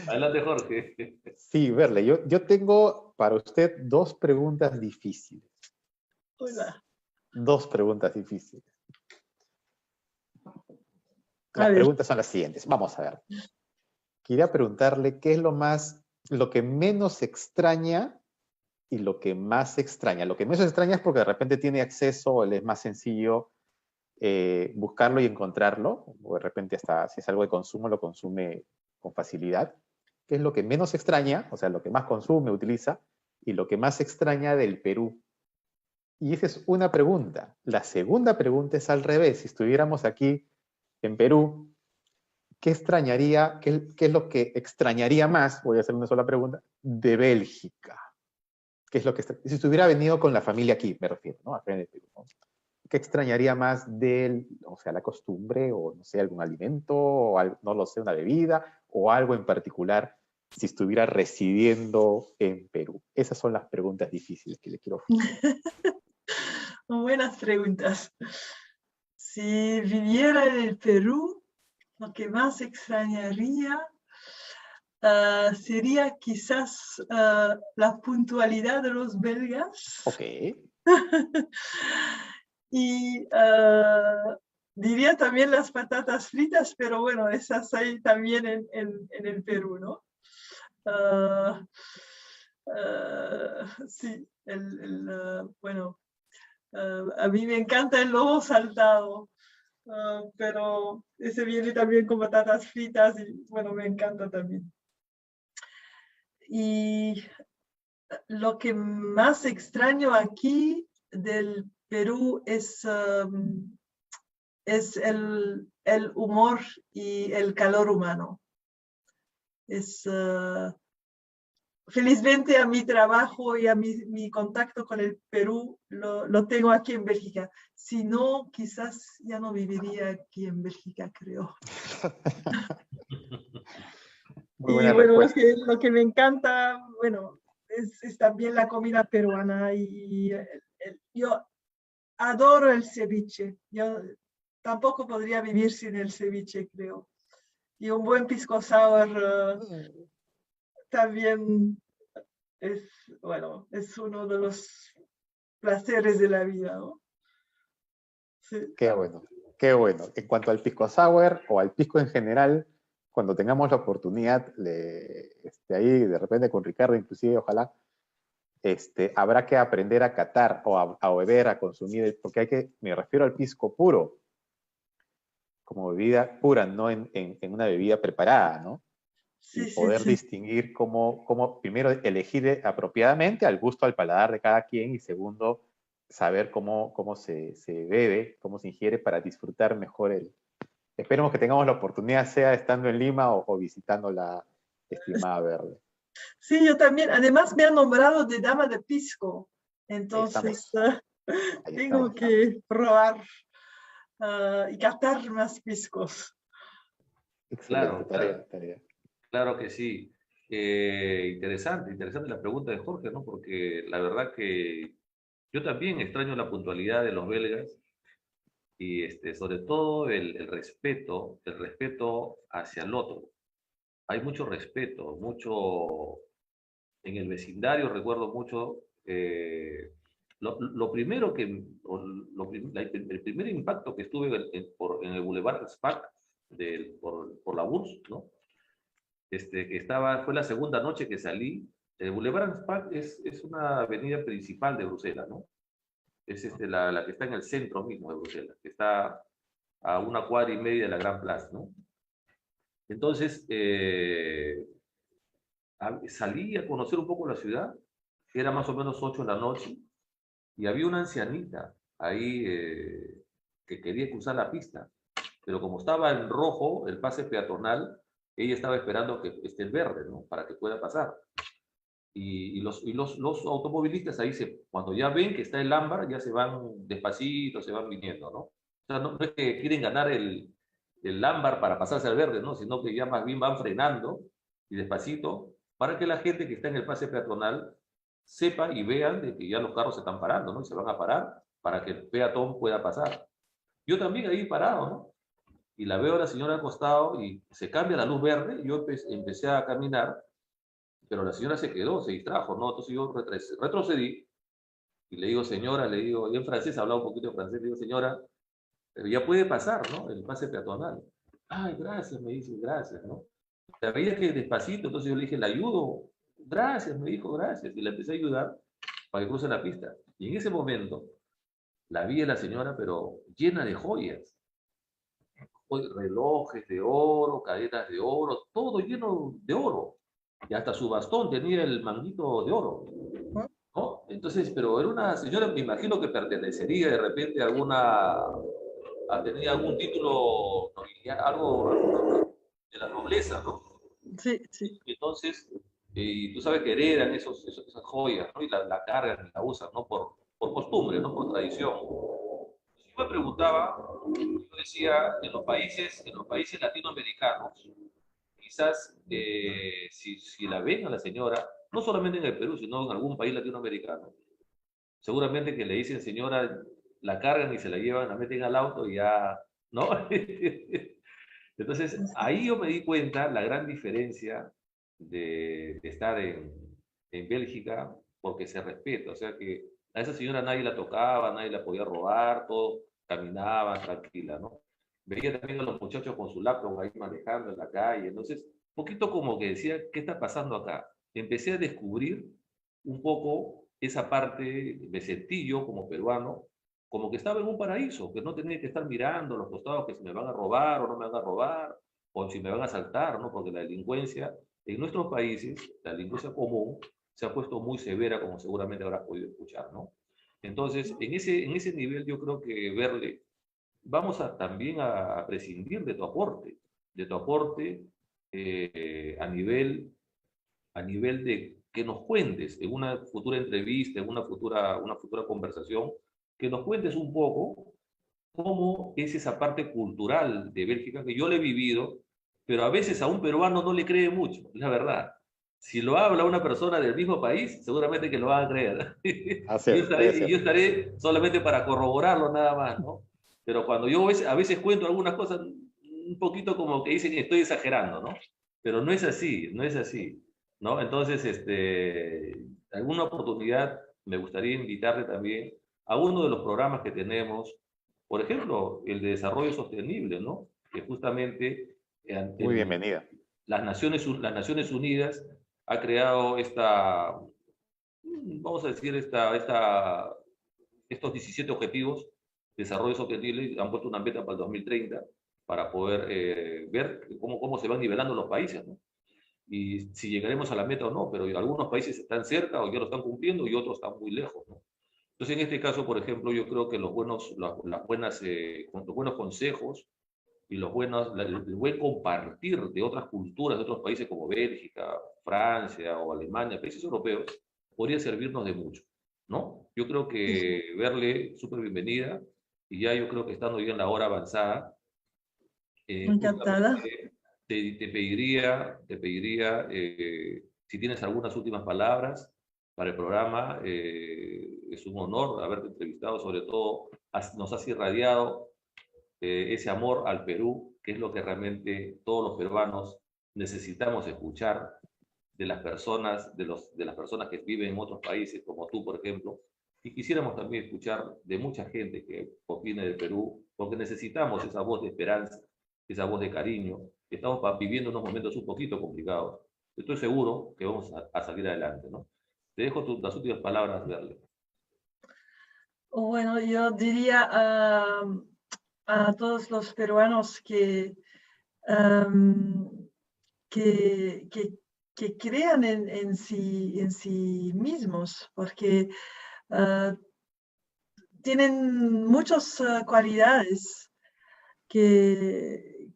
Adelante, Jorge. Sí, Verle, yo tengo para usted dos preguntas difíciles. Hola. Dos preguntas difíciles. A Las ver. preguntas son las siguientes. Vamos a ver. Quería preguntarle qué es lo que menos extraña y lo que más extraña. Lo que menos extraña es porque de repente tiene acceso, le es más sencillo buscarlo y encontrarlo, o de repente hasta si es algo de consumo, lo consume con facilidad. ¿Qué es lo que menos extraña? O sea, lo que más consume, utiliza, y lo que más extraña del Perú. Y esa es una pregunta. La segunda pregunta es al revés. Si estuviéramos aquí en Perú, ¿qué extrañaría, qué es lo que extrañaría más, voy a hacer una sola pregunta, de Bélgica? ¿Qué es lo que si estuviera venido con la familia aquí, me refiero, ¿no? Acá en el Perú, ¿no? ¿Qué extrañaría más de, o sea, la costumbre, o no sé, algún alimento, o algo, no lo sé, una bebida, o algo en particular, si estuviera residiendo en Perú? Esas son las preguntas difíciles que le quiero hacer. Buenas preguntas. Si viviera en el Perú, lo que más extrañaría sería quizás la puntualidad de los belgas. Ok. Y diría también las patatas fritas, pero bueno, esas hay también en el Perú, ¿no? Sí, bueno, a mí me encanta el lobo saltado, pero ese viene también con patatas fritas y bueno, me encanta también. Y lo que más extraño aquí del Perú es el humor y el calor humano. Felizmente a mi trabajo y a mi contacto con el Perú lo tengo aquí en Bélgica. Si no, quizás ya no viviría aquí en Bélgica, creo. Muy Y buena bueno, respuesta. lo que me encanta, bueno, es también la comida peruana y yo adoro el ceviche. Yo tampoco podría vivir sin el ceviche, creo. Y un buen pisco sour también es, bueno, es uno de los placeres de la vida, ¿no? Sí. Qué bueno, qué bueno. En cuanto al pisco sour o al pisco en general, cuando tengamos la oportunidad, ahí de repente con Ricardo, inclusive, ojalá, habrá que aprender a catar o a beber, a consumir, porque me refiero al pisco puro, como bebida pura, no en una bebida preparada, ¿no? Y Sí, sí, poder sí. distinguir cómo primero elegir apropiadamente al gusto, al paladar de cada quien, y segundo, saber cómo se bebe, cómo se ingiere para disfrutar mejor Esperemos que tengamos la oportunidad, sea estando en Lima o visitando la estimada Verde. Sí, yo también. Además me han nombrado de dama de pisco. Ahí Entonces, estamos, ahí tengo estamos. que probar y catar más piscos. Excelente, Claro, tarea, tarea. claro que sí. Interesante la pregunta de Jorge, ¿no? Porque la verdad que yo también extraño la puntualidad de los belgas y sobre todo el respeto hacia el otro. Hay mucho respeto, mucho en el vecindario, recuerdo mucho. Lo primero el primer impacto que estuve en el Boulevard Spac por la URSS, ¿no? Fue la segunda noche que salí. El Boulevard Spac es una avenida principal de Bruselas, ¿no? Es la que está en el centro mismo de Bruselas, que está a 1 cuadra y media de la Gran Plaza, ¿no? Entonces, salí a conocer un poco la ciudad, era más o menos 8 de la noche, y había una ancianita ahí que quería cruzar la pista, pero como estaba en rojo el pase peatonal, ella estaba esperando que esté en verde, ¿no? Para que pueda pasar. Y los automovilistas ahí, cuando ya ven que está el ámbar, ya se van despacito, se van viniendo, ¿no? O sea, no es que quieren ganar el ámbar para pasarse al verde, ¿no? Sino que ya más bien van frenando y despacito para que la gente que está en el pase peatonal sepa y vean de que ya los carros se están parando, ¿no? Y se van a parar para que el peatón pueda pasar. Yo también ahí parado, ¿no? Y la veo a la señora acostado y se cambia la luz verde, y yo empecé a caminar, pero la señora se quedó, se distrajo, ¿no? Entonces yo retrocedí y le digo, señora, le digo, y en francés, hablaba un poquito de francés, le digo, señora, pero ya puede pasar, ¿no? El pase peatonal. Ay, gracias, me dice, gracias, ¿no? La veía que despacito, entonces yo le dije, ¿le ayudo? Gracias, me dijo, gracias, y le empecé a ayudar. para que crucen la pista. Y en ese momento, la vi a la señora, pero llena de joyas. Relojes de oro, cadenas de oro, todo lleno de oro. Y hasta su bastón tenía el manguito de oro, ¿no? Entonces, pero era una señora, me imagino que pertenecería de repente a tenía algún título nobiliario, algo de la nobleza, ¿no? Sí, sí. Entonces, tú sabes que heredan esas joyas, ¿no? Y la cargan y la usan, ¿no? Por costumbre, ¿no? Por tradición. Yo me preguntaba, yo decía, en los países latinoamericanos, quizás si la ven a la señora, no solamente en el Perú, sino en algún país latinoamericano, seguramente que le dicen señora, la cargan y se la llevan, la meten al auto y ya, ¿no? Entonces, ahí yo me di cuenta la gran diferencia de estar en Bélgica, porque se respeta, o sea que a esa señora nadie la tocaba, nadie la podía robar, todo caminaba tranquila, ¿no? Veía también a los muchachos con su laptop ahí manejando en la calle, entonces, un poquito como que decía, ¿qué está pasando acá? Empecé a descubrir un poco esa parte, me sentí yo como peruano, como que estaba en un paraíso, que no tenía que estar mirando a los costados que si me van a robar o no me van a robar, o si me van a asaltar, ¿no? Porque la delincuencia, en nuestros países, la delincuencia común, se ha puesto muy severa, como seguramente habrás podido escuchar, ¿no? Entonces, en ese nivel yo creo que verle, vamos también a prescindir de tu aporte a nivel de que nos cuentes en una futura entrevista, en una futura conversación, que nos cuentes un poco cómo es esa parte cultural de Bélgica que yo le he vivido, pero a veces a un peruano no le cree mucho, la verdad. Si lo habla una persona del mismo país, seguramente que lo van a creer. Así es, es Yo cierto. estaré solamente para corroborarlo nada más, ¿no? Pero cuando yo a veces cuento algunas cosas, un poquito como que dicen que estoy exagerando, ¿no? Pero no es así, no es así, ¿no? Entonces, alguna oportunidad me gustaría invitarle también a uno de los programas que tenemos, por ejemplo, el de desarrollo sostenible, ¿no? Que justamente Muy bienvenida. las Naciones Unidas ha creado vamos a decir, estos 17 objetivos de desarrollo sostenible y han puesto una meta para el 2030 para poder ver cómo se van nivelando los países, ¿no? Y si llegaremos a la meta o no, pero algunos países están cerca o ya lo están cumpliendo y otros están muy lejos, ¿no? Entonces, en este caso, por ejemplo, yo creo que los buenos consejos y el buen compartir de otras culturas, de otros países como Bélgica, Francia o Alemania, países europeos, podría servirnos de mucho, ¿no? Yo creo que verle súper bienvenida y ya yo creo que estando ya en la hora avanzada, Encantada. justamente te pediría si tienes algunas últimas palabras para el programa. Es un honor haberte entrevistado, sobre todo nos has irradiado ese amor al Perú, que es lo que realmente todos los peruanos necesitamos escuchar de las personas, de las personas que viven en otros países, como tú, por ejemplo, y quisiéramos también escuchar de mucha gente que opine del Perú, porque necesitamos esa voz de esperanza, esa voz de cariño. Estamos viviendo unos momentos un poquito complicados. Estoy seguro que vamos a salir adelante, ¿no? Te dejo las últimas palabras, Verle. Bueno, yo diría a todos los peruanos um, que crean en sí mismos, porque tienen muchas cualidades que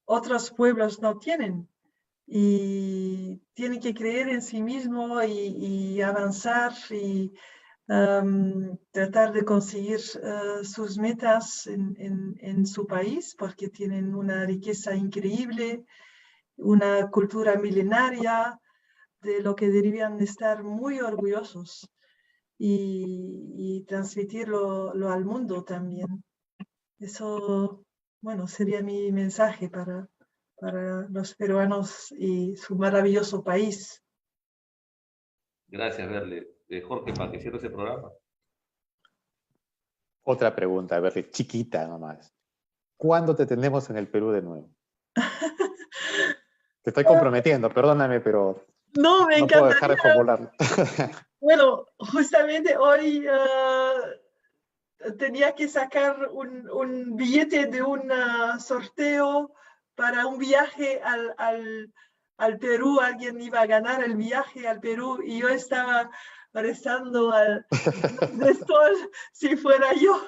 otros pueblos no tienen. Y tienen que creer en sí mismo y avanzar y tratar de conseguir sus metas en su país, porque tienen una riqueza increíble, una cultura milenaria, de lo que deberían estar muy orgullosos y transmitirlo al mundo también. Eso, bueno, sería mi mensaje para los peruanos y su maravilloso país. Gracias, Verle. Jorge, para que cierre ese programa. Otra pregunta, a ver, chiquita nomás. ¿Cuándo te tenemos en el Perú de nuevo? Te estoy comprometiendo, perdóname, pero No, me no puedo dejar de encantaría. formularlo. Bueno, justamente hoy tenía que sacar un billete de un sorteo para un viaje al Perú. Alguien iba a ganar el viaje al Perú y yo estaba rezando al Sol si fuera yo,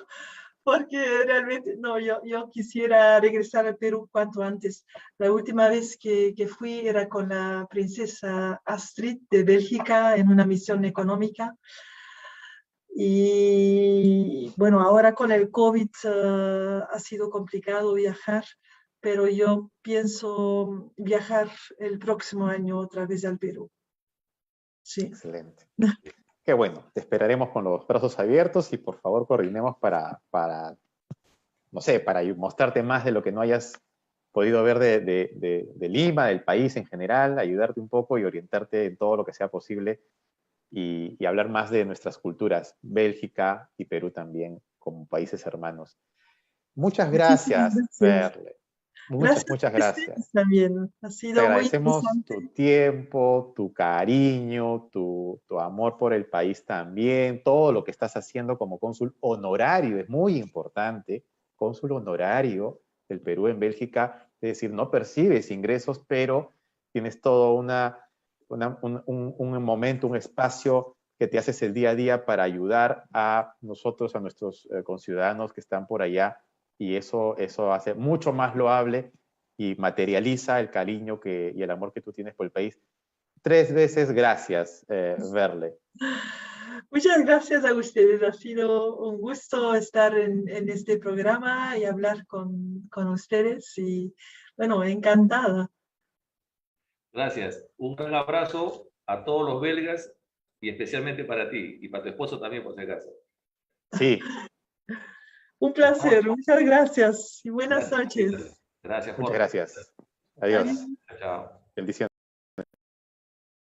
porque realmente no, yo quisiera regresar al Perú cuanto antes. La última vez que fui era con la princesa Astrid de Bélgica en una misión económica. Y bueno, ahora con el COVID ha sido complicado viajar, pero yo pienso viajar el próximo año otra vez al Perú. Sí. Excelente. Qué bueno, te esperaremos con los brazos abiertos y por favor coordinemos para no sé, para mostrarte más de lo que no hayas podido ver de Lima, del país en general, ayudarte un poco y orientarte en todo lo que sea posible y hablar más de nuestras culturas, Bélgica y Perú también, como países hermanos. Muchas gracias, Verle. Muchas gracias. También. Ha sido Te muy agradecemos interesante. tu tiempo, tu cariño, tu amor por el país también, todo lo que estás haciendo como cónsul honorario, es muy importante, cónsul honorario del Perú en Bélgica, es decir, no percibes ingresos, pero tienes todo un momento, un espacio que te haces el día a día para ayudar a nosotros, a nuestros conciudadanos que están por allá, y eso hace mucho más loable y materializa el cariño y el amor que tú tienes por el país. 3 veces gracias, Verle. Muchas gracias a ustedes. Ha sido un gusto estar en este programa y hablar con ustedes. Y bueno, encantada. Gracias. Un gran abrazo a todos los belgas y especialmente para ti y para tu esposo también, por si acaso. Sí. Un placer. Muchas gracias y buenas Gracias. noches. Gracias, Muchas Jorge. gracias. Adiós. Chao. Bendiciones.